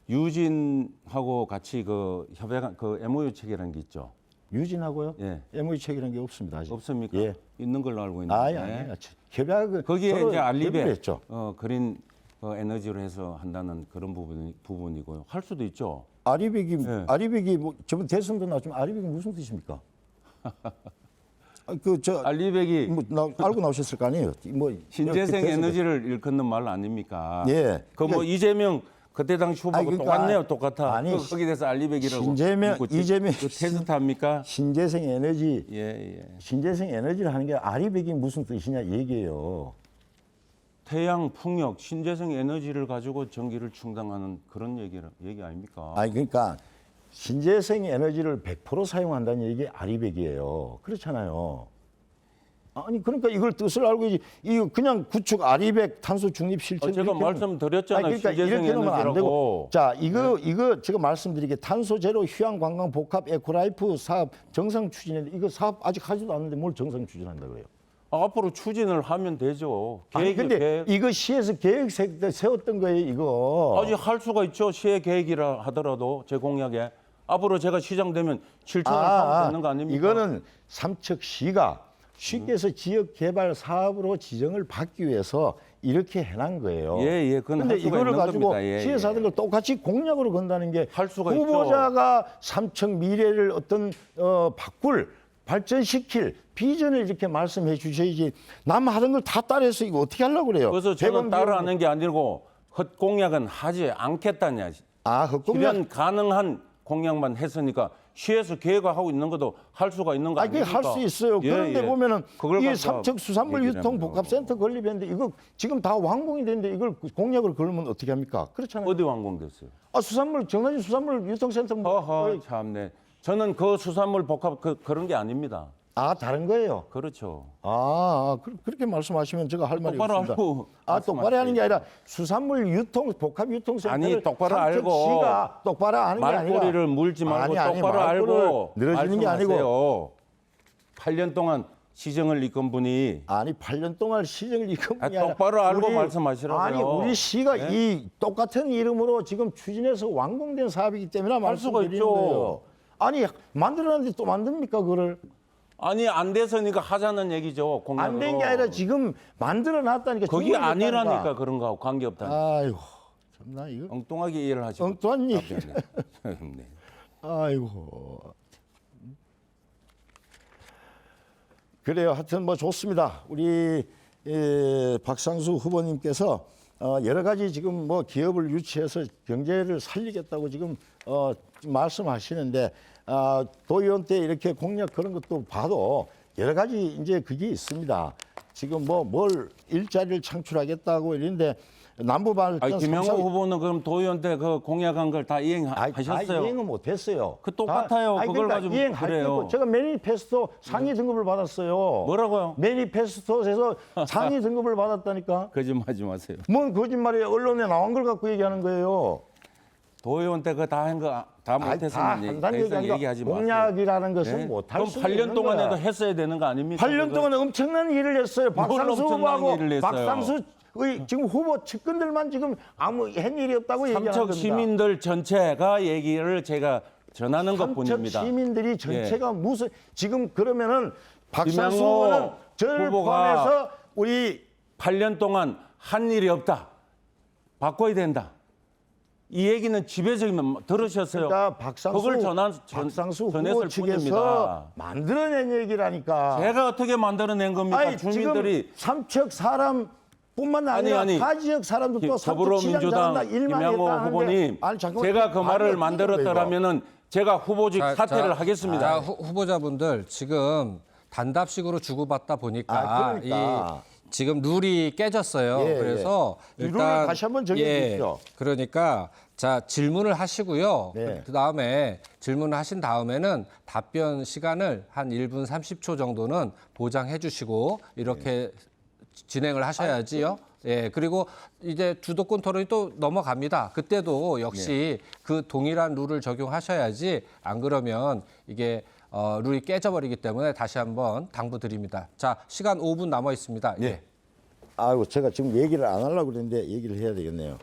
유진하고 같이 그 협약 MOU 체결한 게 있죠. 유진하고요? 예. MOU 체결한 게 없습니다. 아직. 없습니까? 예. 있는 걸로 알고 있는데. 아니. 협약을 거기에 서로 이제 협의를 알리백 했죠. 그린 에너지로 해서 한다는 그런 부분이고요. 할 수도 있죠. 아리백이 예. 뭐 저번 대선도 나왔지만 아리백이 무슨 뜻입니까? 알리백이 알고 나오셨을 거 아니에요? 뭐 신재생 이렇게 에너지를 일컫는 말 아닙니까? 예. 그 뭐 이재명 그때 당시 후보하고 그러니까 똑같네요, 똑같아. 아니, 거기에 대해서 알리백이라고. 이재명 그 테스트 합니까? 신재생 에너지 예. 신재생 에너지를 하는 게 아리백이 무슨 뜻이냐 얘기예요. 태양, 풍력, 신재생 에너지를 가지고 전기를 충당하는 그런 얘기 아닙니까? 아니 그러니까 신재생 에너지를 100% 사용한다는 얘기 아리백이에요. 그렇잖아요. 아니 그러니까 이걸 뜻을 알고 이거 그냥 구축 아리백 탄소 중립 실천. 제가 말씀드렸잖아요. 그러니까 신재생 이렇게 놓으면 안 되고. 에너지라고. 자 이거 제가 말씀드리게 탄소 제로 휴양 관광 복합 에코라이프 사업 정상 추진인데 이거 사업 아직 하지도 않는데 뭘 정상 추진한다 그래요? 앞으로 추진을 하면 되죠. 아니 근데 계획. 이거 시에서 계획 세웠던 거예요 이거. 아직 할 수가 있죠. 시의 계획이라 하더라도 제 공약에 앞으로 제가 시장 되면 실천을 하면 되는 거 아닙니까? 이거는 삼척시가 쉽게 해서 지역 개발 사업으로 지정을 받기 위해서 이렇게 해놓은 거예요. 예, 그건 근데 할 수가 이거를 있는 가지고 겁니다. 예, 시에서 하던 걸 똑같이 공약으로 건다는 게 할 수가 후보자가 삼척 미래를 어떤 바꿀 발전시킬 비전을 이렇게 말씀해 주셔야지 남 하던 걸 다 따라해서 이거 어떻게 하려고 그래요? 그래서 저는 대관 따라하는 게 아니고 헛공약은 하지 않겠다냐. 헛공약. 실현 가능한 공약만 했으니까 시에서 계획하고 있는 것도 할 수가 있는 거 그게 아닙니까? 할 수 있어요. 그런데 보면은 그걸 이게 가지고 삼척 수산물 얘기를 유통 합니다. 복합센터 건립했는데 이거 지금 다 완공이 됐는데 이걸 공약으로 걸으면 어떻게 합니까? 그렇잖아요. 어디 완공됐어요? 수산물 정나진 수산물 유통센터 허허 참네. 저는 그 수산물 복합 그런 게 아닙니다. 다른 거예요. 그렇죠. 그렇게 말씀하시면 제가 할 말이 똑바로 없습니다. 알고 똑바로 하는 게 아니라 수산물 유통 복합 유통센터를 아니, 똑바로 알고 삼척시가 똑바로 하는 게 아니라 말꼬리를 물지 말고 아니, 똑바로 말꼬리를 알고 늘어지는 게 아니고 말씀하세요. 8년 동안 시정을 이끈 분이 8년 동안 시정을 이끈 분이 아니라 똑바로 알고 말씀하시라고요. 아니 우리 시가 네? 이 똑같은 이름으로 지금 추진해서 완공된 사업이기 때문에 할 수가 말씀드리는 있죠. 거예요. 아니 만들어놨는데 또 만듭니까 그거를? 아니 안 돼서니까 하자는 얘기죠. 공약으로. 안 된 게 아니라 지금 만들어놨다니까. 거기 준비를 아니라니까 했다니까. 그런 거하고 관계없다니까. 아이고 참나 이거 엉뚱하게 이해를 하시고. 엉뚱한 얘기. 네. 아이고. 그래요. 하여튼 뭐 좋습니다. 우리 박상수 후보님께서 여러 가지 지금 뭐 기업을 유치해서 경제를 살리겠다고 지금 말씀하시는데 도의원 때 이렇게 공약 그런 것도 봐도 여러 가지 이제 그게 있습니다. 지금 뭐 뭘 일자리를 창출하겠다고 이러는데 남부 발전 김영호 후보는 그럼 도의원 때 그 공약한 걸 다 이행하셨어요? 이행은 못했어요. 그 똑같아요. 그걸 그러니까 가지고 이행할 그래요. 때고 제가 매니페스토 상위 등급을 받았어요. 뭐라고요? 매니페스토에서 상위 등급을 받았다니까. 거짓말하지 마세요. 뭔 거짓말이에요. 언론에 나온 걸 갖고 얘기하는 거예요. 도의원 때 그거 다 한 거 다 다 못했으면 한다는 얘기 아니라 얘기하지 마세요. 공약이라는 것은 네? 못할 그럼 수 8년 있는 동안에도 거야. 했어야 되는 거 아닙니까? 8년 동안 엄청난 일을 했어요. 박상수 엄청난 후보하고 일을 했어요? 박상수의 지금 후보 측근들만 지금 아무 한 일이 없다고 얘기하는 삼척 겁니다. 시민들 전체가 얘기를 제가 전하는 것 뿐입니다. 삼척 시민들이 전체가 무슨 지금 그러면은 박상수 김영호 후보는 저를 후보가 포함해서 우리 8년 동안 한 일이 없다. 바꿔야 된다. 이 얘기는 집에서 들으셨어요. 그러니까 박상수 그걸 박상수 후보 전했을 측에서 뿐입니다. 만들어낸 얘기라니까. 제가 어떻게 만들어낸 겁니까? 아니, 주민들이 지금 삼척 사람뿐만 아니라 아니, 타 지역 사람들도 삼척 시장 더불어민주당 잘한다 일만 김영호 했다 후보님, 하는데 아니, 잠깐만, 제가 그 말이 말을 어떻게 만들었더라면은 제가 후보직 사퇴를 하겠습니다. 자, 후보자분들 지금 단답식으로 주고받다 보니까 그러니까. 지금 룰이 깨졌어요. 예, 그래서 예. 일단 룰을 다시 한번 정해 주십시오. 그러니까 자 질문을 하시고요. 네. 그다음에 질문을 하신 다음에는 답변 시간을 한 1분 30초 정도는 보장해 주시고 이렇게 진행을 하셔야지요. 예, 그리고 이제 주도권 토론이 또 넘어갑니다. 그때도 역시 그 동일한 룰을 적용하셔야지 안 그러면 이게 룰이 깨져버리기 때문에 다시 한번 당부드립니다. 자, 시간 5분 남아 있습니다. 예. 아이고 제가 지금 얘기를 안 하려고 그랬는데 얘기를 해야 되겠네요.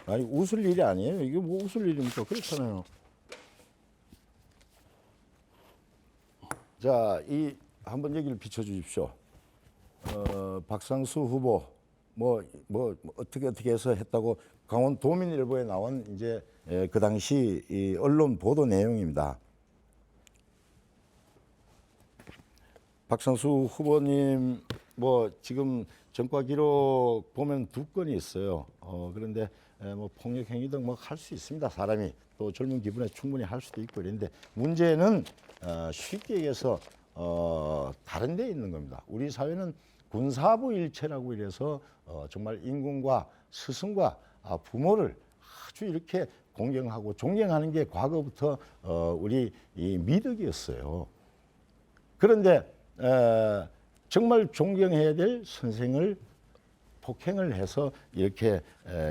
아니 웃을 일이 아니에요. 이게 뭐 웃을 일입니까? 그렇잖아요. 자, 이 한번 얘기를 비춰주십시오. 박상수 후보 뭐 어떻게 해서 했다고 강원도민일보에 나온 이제 그 당시 이 언론 보도 내용입니다. 박상수 후보님 뭐 지금 전과 기록 보면 2건이 있어요. 그런데 뭐 폭력 행위 등 뭐 할 수 있습니다. 사람이 또 젊은 기분에 충분히 할 수도 있고 이런데 문제는 쉽게 얘기해서 다른 데 있는 겁니다. 우리 사회는 군사부 일체라고 이래서 정말 인군과 스승과 부모를 아주 이렇게 공경하고 존경하는 게 과거부터 우리 이 미덕이었어요. 그런데 정말 존경해야 될 선생을 폭행을 해서 이렇게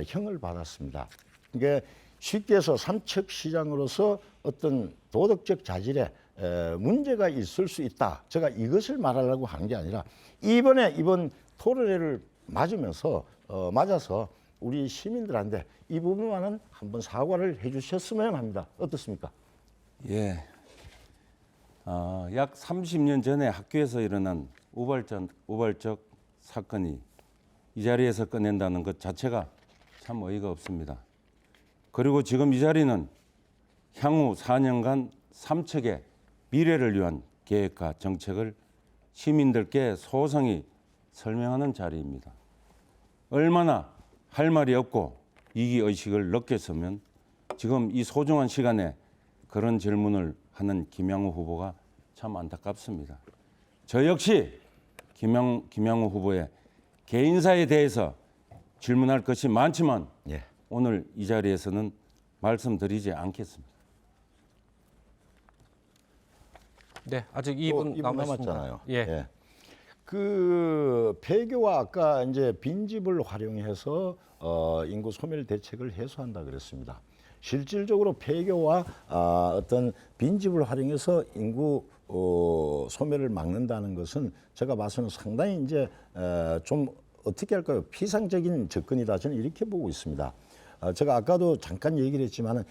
형을 받았습니다. 그러니까 쉽게 해서 삼척시장으로서 어떤 도덕적 자질에 문제가 있을 수 있다. 제가 이것을 말하려고 한 게 아니라 이번 토론회를 맞아서 우리 시민들한테 이 부분만은 한번 사과를 해주셨으면 합니다. 어떻습니까? 예. 약 30년 전에 학교에서 일어난 우발적 사건이 이 자리에서 꺼낸다는 것 자체가 참 어이가 없습니다. 그리고 지금 이 자리는 향후 4년간 삼척의 미래를 위한 계획과 정책을 시민들께 소상히 설명하는 자리입니다. 얼마나 할 말이 없고 이기의식을 느꼈으면 지금 이 소중한 시간에 그런 질문을 하는 김양호 후보가 참 안타깝습니다. 저 역시 김양호 후보의 개인사에 대해서 질문할 것이 많지만 예. 오늘 이 자리에서는 말씀드리지 않겠습니다. 네, 아직 2분 남았잖아요. 예. 그 폐교와 아까 이제 빈집을 활용해서 인구 소멸 대책을 해소한다 그랬습니다. 실질적으로 폐교와 어떤 빈집을 활용해서 인구 소멸을 막는다는 것은 제가 봐서는 상당히 이제 좀 어떻게 할까요? 피상적인 접근이다. 저는 이렇게 보고 있습니다. 제가 아까도 잠깐 얘기를 했지만은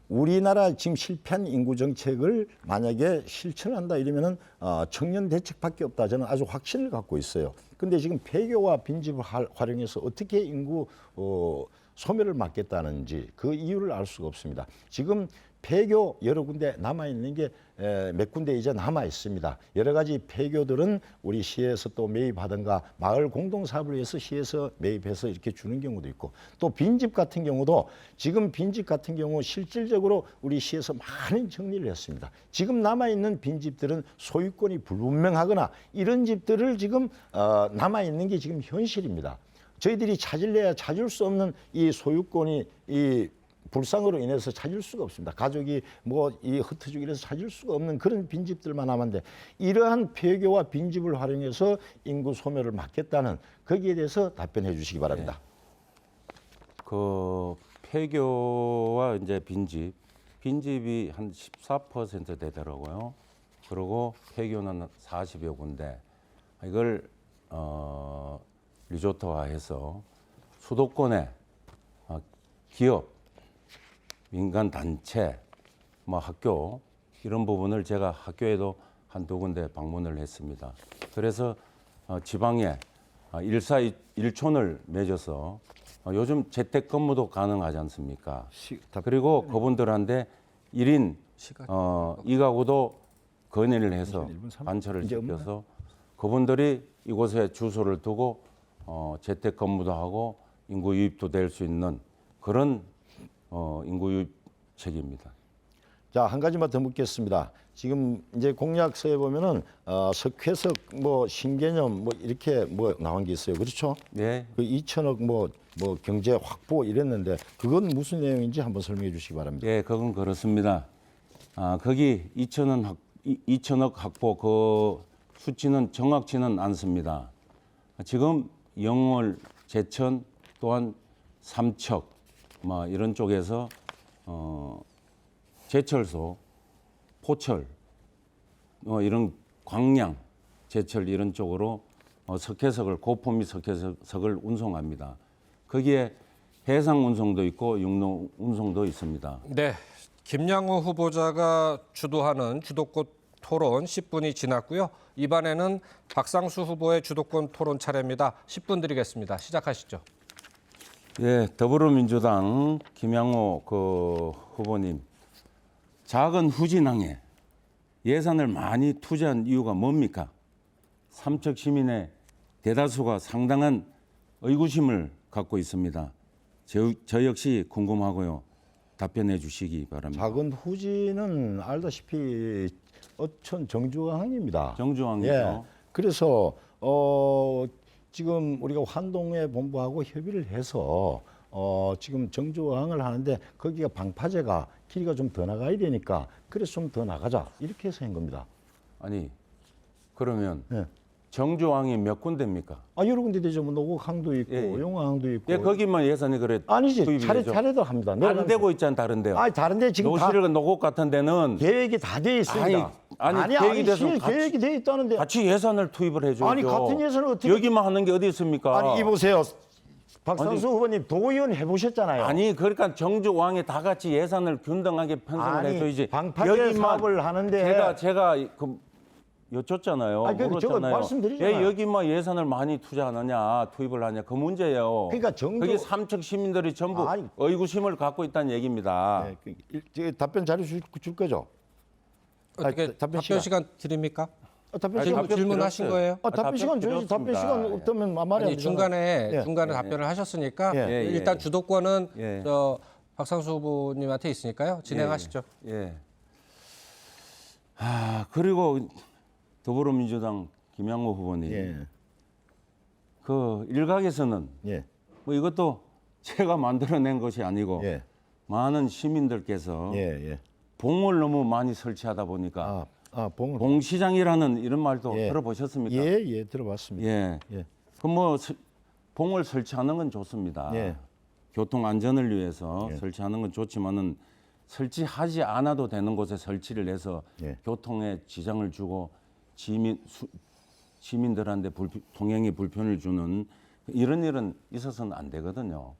우리나라 지금 실패한 인구 정책을 만약에 실천한다 이러면은 청년 대책밖에 없다. 저는 아주 확신을 갖고 있어요. 근데 지금 폐교와 빈집을 활용해서 어떻게 인구 소멸을 막겠다는지 그 이유를 알 수가 없습니다. 지금 폐교 여러 군데 남아 있는 게 몇 군데 이제 남아 있습니다. 여러 가지 폐교들은 우리 시에서 또 매입하든가 마을 공동사업을 위해서 시에서 매입해서 이렇게 주는 경우도 있고 또 빈집 같은 경우도 지금 빈집 같은 경우 실질적으로 우리 시에서 많은 정리를 했습니다. 지금 남아 있는 빈집들은 소유권이 불분명하거나 이런 집들을 지금 남아 있는 게 지금 현실입니다. 저희들이 찾을래야 찾을 수 없는 이 소유권이 이 불상으로 인해서 찾을 수가 없습니다. 가족이 뭐 이 흩어지고 이래서 찾을 수가 없는 그런 빈집들만 남았는데 이러한 폐교와 빈집을 활용해서 인구 소멸을 막겠다는 거기에 대해서 답변해 주시기 바랍니다. 그 폐교와 이제 빈집이 한 14% 되더라고요. 그리고 폐교는 40여 군데. 이걸 리조트화해서 수도권에 기업 민간 단체, 뭐 학교 이런 부분을 제가 학교에도 한두 군데 방문을 했습니다. 그래서 지방에 일사일촌을 맺어서 요즘 재택근무도 가능하지 않습니까? 그리고 그분들한테 1인 2가구도 건의를 해서 반차를 시켜서 그분들이 이곳에 주소를 두고 재택근무도 하고 인구 유입도 될 수 있는 그런 인구 유입책입니다. 자, 한 가지만 더 묻겠습니다. 지금 이제 공약서에 보면은 석회석 뭐 신개념 뭐 이렇게 뭐 나온 게 있어요. 그렇죠? 네. 그 2천억 뭐 경제 확보 이랬는데 그건 무슨 내용인지 한번 설명해 주시기 바랍니다. 예, 그건 그렇습니다. 거기 2천억 확보 그 수치는 정확치는 않습니다. 지금 영월, 제천 또한 삼척 뭐 이런 쪽에서 제철소, 포철, 이런 광양, 제철 이런 쪽으로 석회석을 고품위 석회석을 운송합니다. 거기에 해상 운송도 있고 육로 운송도 있습니다. 네, 김양호 후보자가 주도하는 주도권 토론 10분이 지났고요. 이번에는 박상수 후보의 주도권 토론 차례입니다. 10분 드리겠습니다. 시작하시죠. 예, 더불어민주당 김양호 후보님, 작은 후진항에 예산을 많이 투자한 이유가 뭡니까? 삼척 시민의 대다수가 상당한 의구심을 갖고 있습니다. 저 역시 궁금하고요. 답변해 주시기 바랍니다. 작은 후지는 알다시피 어촌 정주항입니다. 정주항이요. 예. 그래서 지금 우리가 환동회 본부하고 협의를 해서 지금 정주항을 하는데 거기가 방파제가 길이가 좀 더 나가야 되니까 그래서 좀 더 나가자 이렇게 해서 한 겁니다. 아니 그러면 예. 정주항이 몇 군데입니까? 여러 군데 되죠. 뭐 노곡항도 있고 예, 예. 용화항도 있고. 예, 거기만 예산이 그래 아니지 투입이 되죠? 차례도 합니다. 안 되고 있잖아 다른데요. 다른데 지금 다 노실 노곡 같은 데는 계획이 다 돼 있습니다. 아니, 계획이 돼서 실 같이- 계획이 돼 있다는데. 같이 예산을 투입을 해줘야죠. 아니 같은 예산을 어떻게? 여기만 하는 게 어디 있습니까? 아니 이보세요. 박상수 후보님 도의원 해보셨잖아요. 아니 그러니까 정주왕이 다 같이 예산을 균등하게 편성을 아니, 해줘야지. 방파제 사업을 하는데 제가 여쭙잖아요. 아니, 저거 물었잖아요. 말씀드리잖아요. 왜 여기만 예산을 많이 투자하느냐, 투입을 하냐 그 문제예요. 그러니까 정주- 그게 삼척 시민들이 전부 아니. 의구심을 갖고 있다는 얘기입니다. 네, 답변 자료 줄 거죠? 어떻게 답변 답변 시간 드립니까? 답변 아니, 시간 답변 질문하신 드렸어요. 거예요? 답변 시간 줘야지. 답변 시간 드렸습니다. 없다면 말이 안 아니 되잖아요. 중간에 예. 중간에 답변을 하셨으니까 예. 예, 일단 예. 주도권은 예. 저 박상수 후보님한테 있으니까요. 진행하시죠. 예. 그리고 더불어민주당 김양호 후보님, 예. 그 일각에서는 예. 뭐 이것도 제가 만들어낸 것이 아니고 예. 많은 시민들께서 예. 예. 봉을 너무 많이 설치하다 보니까 봉을. 봉시장이라는 이런 말도 예. 들어보셨습니까? 예, 들어봤습니다. 예. 예. 그뭐 봉을 설치하는 건 좋습니다. 예. 교통 안전을 위해서 예. 설치하는 건 좋지만은 설치하지 않아도 되는 곳에 설치를 해서 예. 교통에 지장을 주고 시민들한테 통행에 불편을 주는 이런 일은 있어서는 안 되거든요.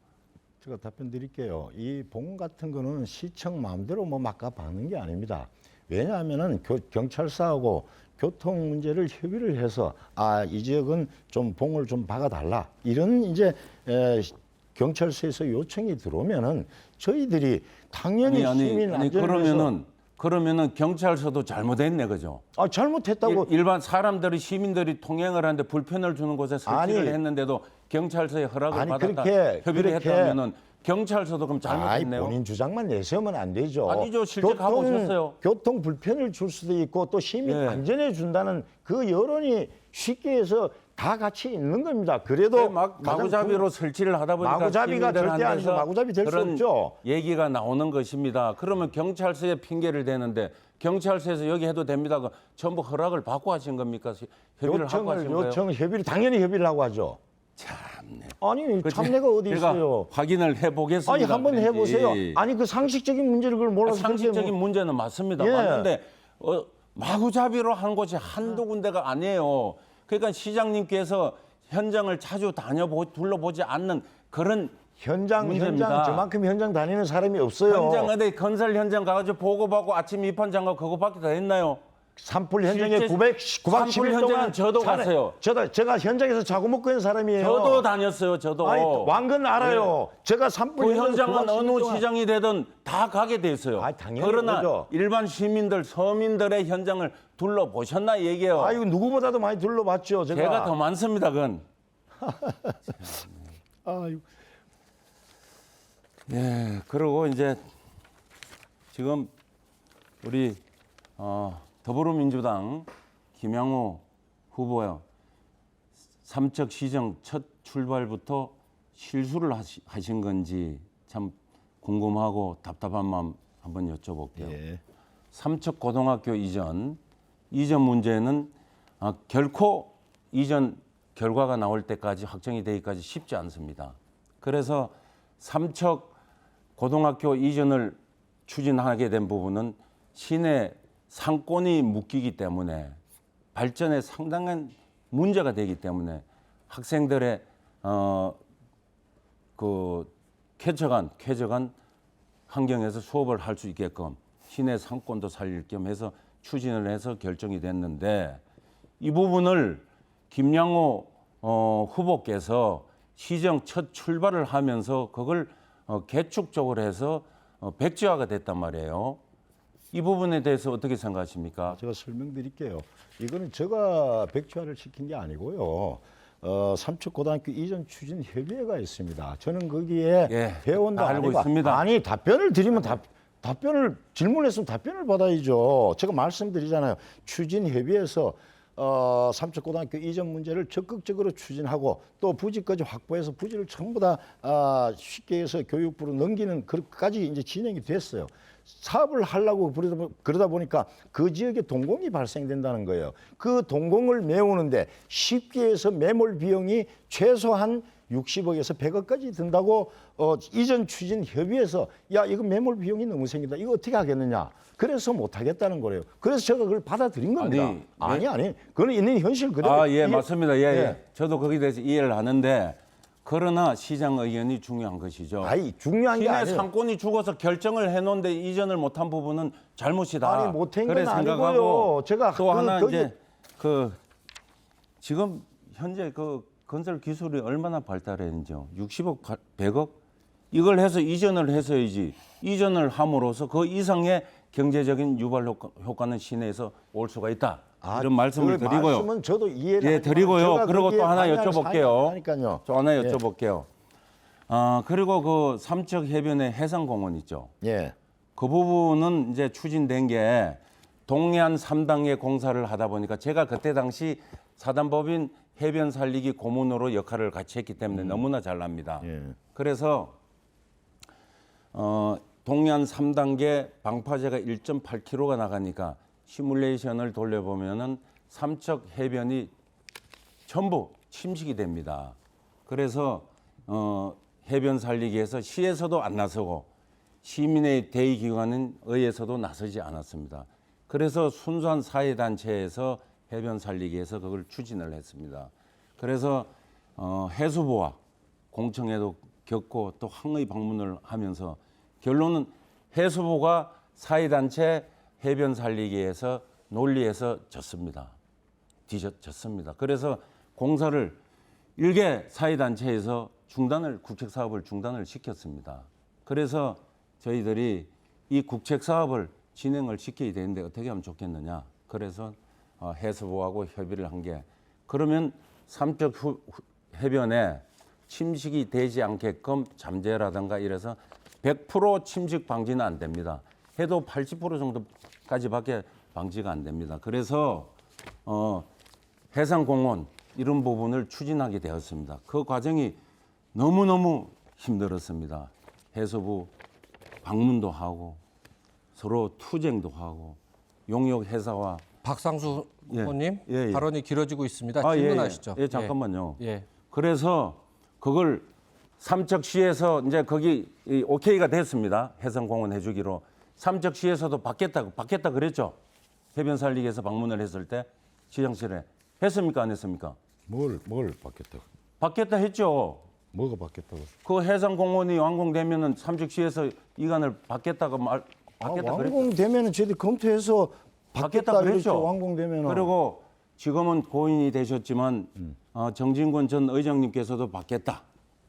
제가 답변 드릴게요. 이 봉 같은 거는 시청 마음대로 뭐 막가 박는 게 아닙니다. 왜냐하면은 경찰서하고 교통 문제를 협의를 해서 이 지역은 좀 봉을 좀 박아달라 이런 이제 경찰서에서 요청이 들어오면은 저희들이 당연히 시민 안전을 위해서 그러면은 경찰서도 잘못했네 그죠? 잘못했다고 일반 사람들이 시민들이 통행을 하는데 불편을 주는 곳에 설치를 아니, 했는데도 경찰서의 허락을 아니, 받았다 협의를 그렇게 했다면은 경찰서도 그럼 잘못했네요. 본인 주장만 내세우면 안 되죠. 아니죠. 실제 가보셨어요. 교통 불편을 줄 수도 있고 또 시민 예. 안전해 준다는 그 여론이 쉽게 해서 다 같이 있는 겁니다. 그래도 마구잡이로 설치를 하다 보니까 마구잡이가 절대 아니죠. 시민들한테서 마구잡이 될 수 그런 없죠. 얘기가 나오는 것입니다. 그러면 경찰서에 핑계를 대는데 경찰서에서 여기 해도 됩니다. 전부 허락을 받고 하신 겁니까? 협의를 하고 하신 거예요? 협의를 당연히 협의를 하고 하죠. 참네. 아니 참내가 어디 제가 있어요? 확인을 해보겠습니다. 아니 한번 그런지. 해보세요. 아니 그 상식적인 문제를 그걸 몰라서 상식적인 문제는 맞습니다. 예. 맞는데 마구잡이로 한 곳이 한두 군데가 아니에요. 그러니까 시장님께서 현장을 자주 둘러보지 않는 그런 현장 문제입니다. 저만큼 현장 다니는 사람이 없어요. 현장 어디 건설 현장 가가지고 보고받고 아침 입판장가 그거밖에 더 했나요? 산불 현장에 실제 910일 산불 동안 현장은 저도 갔어요. 제가 현장에서 자고 먹고 있는 사람이에요. 저도 다녔어요. 저도. 아니, 왕건 알아요. 제가 산불 그 현장에서 현장은 910일 어느 동안 시장이 되든 다 가게 돼 있어요. 당연히 그러나 그러죠. 일반 시민들, 서민들의 현장을 둘러보셨나 이 얘기예요. 이거 누구보다도 많이 둘러봤죠. 제가 더 많습니다. 그건. 아이고. 예, 그리고 이제 지금 우리 더불어민주당 김양호 후보요. 삼척 시정 첫 출발부터 실수를 하신 건지 참 궁금하고 답답한 마음 한번 여쭤볼게요. 예. 삼척 고등학교 이전 문제는 결코 이전 결과가 나올 때까지 확정이 되기까지 쉽지 않습니다. 그래서 삼척 고등학교 이전을 추진하게 된 부분은 시내 상권이 묶이기 때문에 발전에 상당한 문제가 되기 때문에 학생들의 그 쾌적한 환경에서 수업을 할 수 있게끔 시내 상권도 살릴 겸 해서 추진을 해서 결정이 됐는데 이 부분을 김양호 후보께서 시정 첫 출발을 하면서 그걸 개축적으로 해서 백지화가 됐단 말이에요. 이 부분에 대해서 어떻게 생각하십니까? 제가 설명드릴게요. 이거는 제가 백지화를 시킨 게 아니고요. 삼척고등학교 이전 추진 협의회가 있습니다. 저는 거기에 예, 회원도 다 알고 아니고 있습니다. 아니 답변을 드리면 질문했으면 답변을 받아야죠. 제가 말씀드리잖아요. 추진 협의회에서 삼척고등학교 이전 문제를 적극적으로 추진하고 또 부지까지 확보해서 부지를 전부 다 쉽게 해서 교육부로 넘기는 그까지 이제 진행이 됐어요. 사업을 하려고 그러다 보니까 그 지역에 동공이 발생된다는 거예요. 그 동공을 메우는데 쉽게 해서 매몰 비용이 최소한 60억에서 100억까지 든다고 이전 추진 협의회에서 야 이거 매몰 비용이 너무 생긴다. 이거 어떻게 하겠느냐. 그래서 못 하겠다는 거예요. 그래서 제가 그걸 받아들인 겁니다. 아니. 그건 있는 현실 그대로. 예, 맞습니다. 예. 저도 거기에 대해서 이해를 하는데 그러나 시장 의견이 중요한 것이죠. 아니 중요한 게 시내 아니에요. 상권이 죽어서 결정을 해놓은데 이전을 못한 부분은 잘못이다. 아니 못한 건 그래 생각하고 아니고요. 제가 또 하나 이제 지금 현재 그 건설 기술이 얼마나 발달했는지요. 60억, 100억 이걸 해서 이전을 했어야지. 이전을 함으로써 그 이상의 경제적인 유발 효과는 시내에서 올 수가 있다. 이런 말씀을 그 드리고요. 말씀은 저도 이해를 예, 드리고요. 그리고 또 하나 여쭤볼게요. 하니까요. 또 하나 여쭤볼게요. 그리고 그 삼척 해변에 해상공원 있죠. 예. 그 부분은 이제 추진된 게 동해안 3단계 공사를 하다 보니까 제가 그때 당시 사단법인 해변 살리기 고문으로 역할을 같이 했기 때문에 너무나 잘 납니다. 예. 그래서 동해안 3단계 방파제가 1.8km가 나가니까 시뮬레이션을 돌려보면은 삼척 해변이 전부 침식이 됩니다. 그래서 해변 살리기에서 시에서도 안 나서고 시민의 대의기관인 의에서도 나서지 않았습니다. 그래서 순수한 사회단체에서 해변 살리기에서 그걸 추진을 했습니다. 그래서 해수부와 공청회도 겪고 또 항의 방문을 하면서 결론은 해수부가 사회단체 해변 살리기에서 논리에서 졌습니다. 졌습니다. 그래서 공사를 일개 사회단체에서 국책사업을 중단을 시켰습니다. 그래서 저희들이 이 국책사업을 진행을 시켜야 되는데 어떻게 하면 좋겠느냐. 그래서 해수부하고 협의를 한 게 그러면 삼척 해변에 침식이 되지 않게끔 잠재라든가 이래서 100% 침식 방지는 안 됩니다. 해도 80% 정도까지밖에 방지가 안 됩니다. 그래서 해상공원 이런 부분을 추진하게 되었습니다. 그 과정이 너무너무 힘들었습니다. 해수부 방문도 하고 서로 투쟁도 하고 용역 회사와 박상수 후보님 예. 발언이 길어지고 있습니다. 질문하시죠. 예, 잠깐만요. 예. 그래서 그걸 삼척시에서 이제 거기 오케이가 됐습니다. 해상공원 해주기로. 삼척시에서도 받겠다 그랬죠. 해변 살리기에서 방문을 했을 때 시장실에 했습니까 안 했습니까? 뭘 받겠다고? 받겠다 했죠. 뭐가 받겠다고? 그 해상공원이 완공되면은 삼척시에서 이관을 받겠다 그랬죠. 완공되면은 저희들 검토해서 받겠다 그랬죠. 완공되면은. 그리고 지금은 고인이 되셨지만 정진권 전 의장님께서도 받겠다.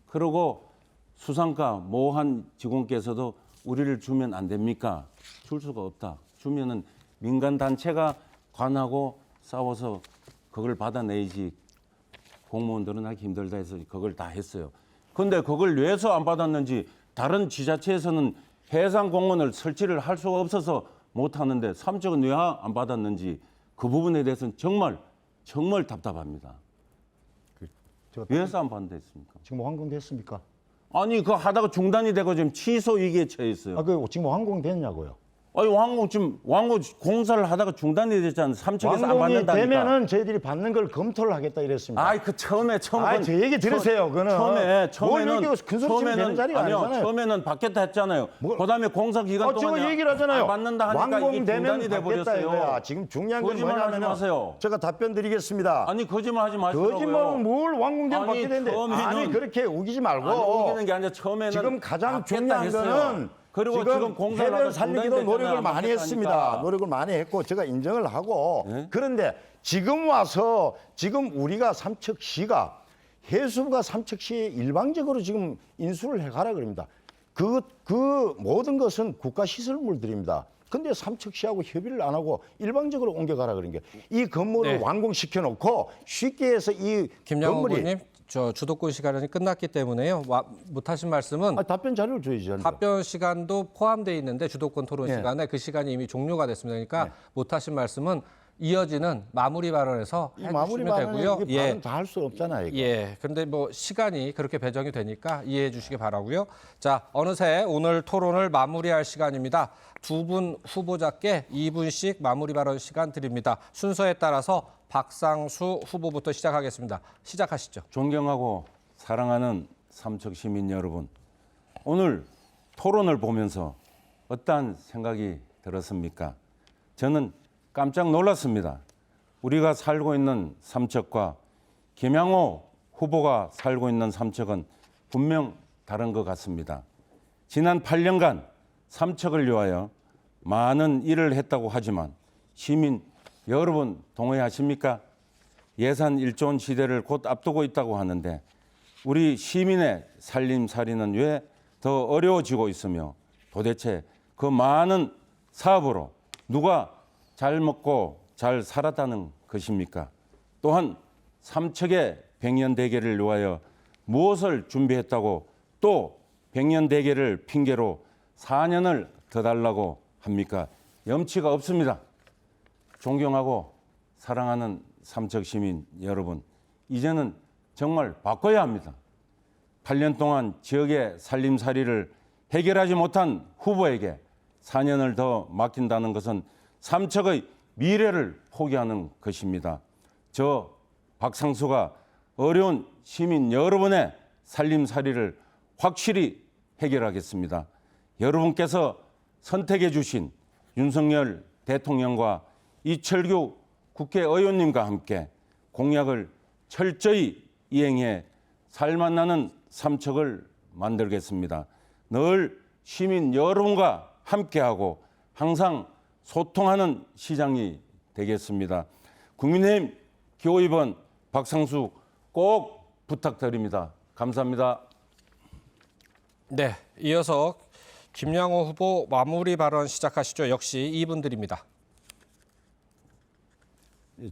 그리고 수상가 모한 직원께서도 우리를 주면 안 됩니까? 줄 수가 없다. 주면은 민간 단체가 관하고 싸워서 그걸 받아내야지 공무원들은 하기 힘들다 해서 그걸 다 했어요. 그런데 그걸 왜서 안 받았는지 다른 지자체에서는 해상공원을 설치를 할 수가 없어서 못 하는데 삼척은 왜 안 받았는지 그 부분에 대해서는 정말 답답합니다. 왜서 안 받는댔습니까? 지금 완공됐습니까? 아니 그 하다가 중단이 되고 지금 취소 위기에 처해 있어요. 그 지금 완공됐냐고요? 아니 완공 공사를 하다가 중단이 됐잖아요. 삼척에서 안 완공이 받는다니까. 되면은 저희들이 받는 걸 검토를 하겠다 이랬습니다. 아이 그 처음에 제 얘기 들으세요. 그거는 처음에는 큰 소리 치면 되는 자리가 아니잖아요. 처음에는 받겠다 했잖아요. 그다음에 공사 기간 동안 지금 얘기를 하잖아요. 안 받는다 하니까 이게 완공되면 중단이 돼 받겠다 이거야. 버렸어요. 지금 중요한 건 거짓말하지 뭐냐면 마세요. 제가 답변 드리겠습니다. 아니 거짓말하지 마시라고요. 거짓말은 뭘 완공되면 아니, 받게 되는데 처음에는 그렇게 우기지 말고 아니, 우기는 게 아니라 처음에는 지금 가장 받겠다 중요한 했어요. 거는 그리고 지금 공사를 해변 하다 살리기도 중단이 노력을 됐잖아요. 많이 했습니다. 받겠다니까. 노력을 많이 했고 제가 인정을 하고 네? 그런데 지금 와서 지금 우리가 삼척시가 해수부가 삼척시에 일방적으로 지금 인수를 해가라 그럽니다. 그 모든 것은 국가시설물들입니다. 근데 삼척시하고 협의를 안 하고 일방적으로 옮겨가라 그런 게 이 건물을 네. 완공시켜 놓고 쉽게 해서 이 김양호 건물이 후보님, 저 주도권 시간이 끝났기 때문에요. 못하신 말씀은 답변 자료를 줘야죠. 답변 시간도 포함되어 있는데 주도권 토론 네. 시간에 그 시간이 이미 종료가 됐습니다. 그러니까 못하신 말씀은 이어지는 마무리 발언에서 이 마무리 해주시면 발언에 되고요. 이게 발언 다 할 수 없잖아요. 이거. 예. 그런데 뭐 시간이 그렇게 배정이 되니까 이해해 주시기 바라고요. 자, 어느새 오늘 토론을 마무리할 시간입니다. 두 분 후보자께 2분씩 마무리 발언 시간 드립니다. 순서에 따라서 박상수 후보부터 시작하겠습니다. 시작하시죠. 존경하고 사랑하는 삼척 시민 여러분, 오늘 토론을 보면서 어떠한 생각이 들었습니까? 저는 깜짝 놀랐습니다. 우리가 살고 있는 삼척과 김양호 후보가 살고 있는 삼척은 분명 다른 것 같습니다. 지난 8년간 삼척을 위하여 많은 일을 했다고 하지만 시민 여러분 동의하십니까? 예산 1조 원 시대를 곧 앞두고 있다고 하는데 우리 시민의 살림살이는 왜 더 어려워지고 있으며 도대체 그 많은 사업으로 누가 잘 먹고 잘 살았다는 것입니까? 또한 삼척의 백년대계를 위하여 무엇을 준비했다고 또 백년대계를 핑계로 4년을 더 달라고 합니까? 염치가 없습니다. 존경하고 사랑하는 삼척 시민 여러분, 이제는 정말 바꿔야 합니다. 8년 동안 지역의 살림살이를 해결하지 못한 후보에게 4년을 더 맡긴다는 것은 삼척의 미래를 포기하는 것입니다. 저 박상수가 어려운 시민 여러분의 살림살이를 확실히 해결하겠습니다. 여러분께서 선택해 주신 윤석열 대통령과 이철규 국회의원님과 함께 공약을 철저히 이행해 살맛나는 삼척을 만들겠습니다. 늘 시민 여러분과 함께하고 항상 소통하는 시장이 되겠습니다. 국민의힘 기호 2번 박상수 꼭 부탁드립니다. 감사합니다. 네, 이어서 김양호 후보 마무리 발언 시작하시죠. 역시 2분 드립니다.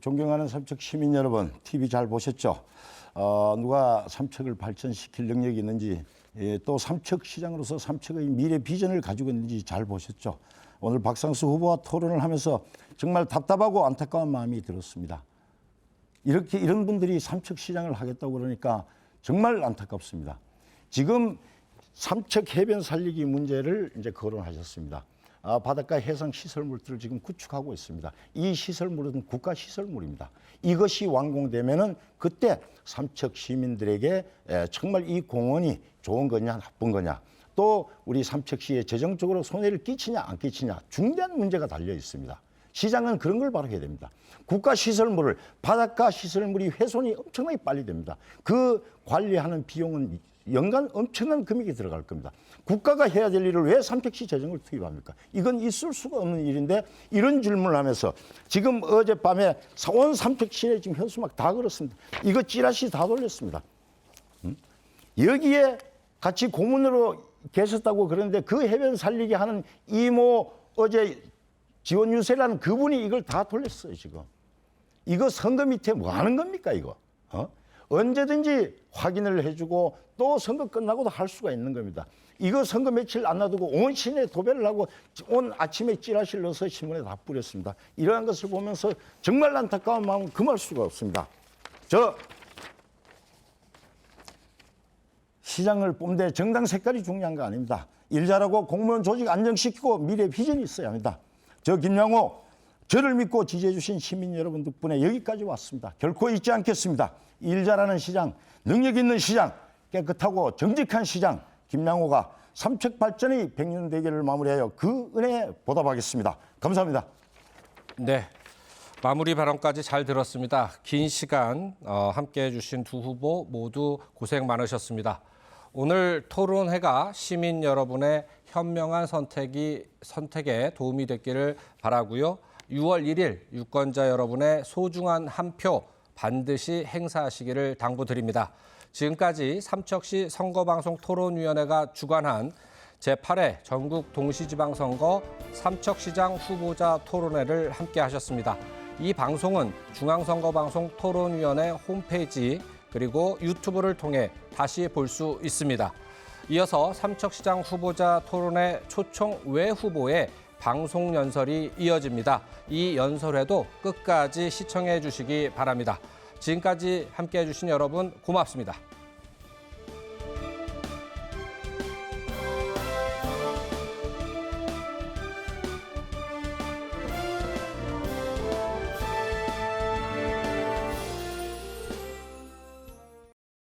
존경하는 삼척 시민 여러분, TV 잘 보셨죠? 누가 삼척을 발전시킬 능력이 있는지, 또 삼척 시장으로서 삼척의 미래 비전을 가지고 있는지 잘 보셨죠? 오늘 박상수 후보와 토론을 하면서 정말 답답하고 안타까운 마음이 들었습니다. 이런 분들이 삼척 시장을 하겠다고 그러니까 정말 안타깝습니다. 지금 삼척 해변 살리기 문제를 이제 거론하셨습니다. 바닷가 해상 시설물들을 지금 구축하고 있습니다. 이 시설물은 국가 시설물입니다. 이것이 완공되면은 그때 삼척 시민들에게 정말 이 공원이 좋은 거냐 나쁜 거냐, 또 우리 삼척시에 재정적으로 손해를 끼치냐 안 끼치냐 중대한 문제가 달려 있습니다. 시장은 그런 걸 바로 해야 됩니다. 국가 시설물을, 바닷가 시설물이 훼손이 엄청나게 빨리 됩니다. 그 관리하는 비용은 연간 엄청난 금액이 들어갈 겁니다. 국가가 해야 될 일을 왜 삼척시 재정을 투입합니까? 이건 있을 수가 없는 일인데 이런 질문을 하면서 지금 어젯밤에 온 삼척시내 지금 현수막 다 걸었습니다. 이거 찌라시 다 돌렸습니다. 여기에 같이 고문으로 계셨다고 그러는데 그 해변 살리게 하는 이모 어제 지원 유세라는 그분이 이걸 다 돌렸어요. 지금 이거 선거 밑에 뭐 하는 겁니까 이거? 언제든지 확인을 해주고 또 선거 끝나고도 할 수가 있는 겁니다. 이거 선거 며칠 안 놔두고 온 시내 도배를 하고 온 아침에 찌라시를 넣어서 신문에 다 뿌렸습니다. 이러한 것을 보면서 정말 안타까운 마음은 금할 수가 없습니다. 저 시장을 뽑는데 정당 색깔이 중요한 거 아닙니다. 일 잘하고 공무원 조직 안정시키고 미래 비전이 있어야 합니다. 저 김양호, 저를 믿고 지지해 주신 시민 여러분 덕분에 여기까지 왔습니다. 결코 잊지 않겠습니다. 일 잘하는 시장, 능력 있는 시장, 깨끗하고 정직한 시장 김양호가 삼척 발전의 100년 대계를 마무리하여 그 은혜에 보답하겠습니다. 감사합니다. 네, 마무리 발언까지 잘 들었습니다. 긴 시간 함께해 주신 두 후보 모두 고생 많으셨습니다. 오늘 토론회가 시민 여러분의 현명한 선택에 도움이 됐기를 바라고요. 6월 1일 유권자 여러분의 소중한 한 표 반드시 행사하시기를 당부드립니다. 지금까지 삼척시 선거방송 토론위원회가 주관한 제8회 전국 동시지방선거 삼척시장 후보자 토론회를 함께 하셨습니다. 이 방송은 중앙선거방송 토론위원회 홈페이지 그리고 유튜브를 통해 다시 볼 수 있습니다. 이어서 삼척시장 후보자 토론회 초청 외 후보의 방송 연설이 이어집니다. 이 연설회도 끝까지 시청해 주시기 바랍니다. 지금까지 함께해 주신 여러분 고맙습니다.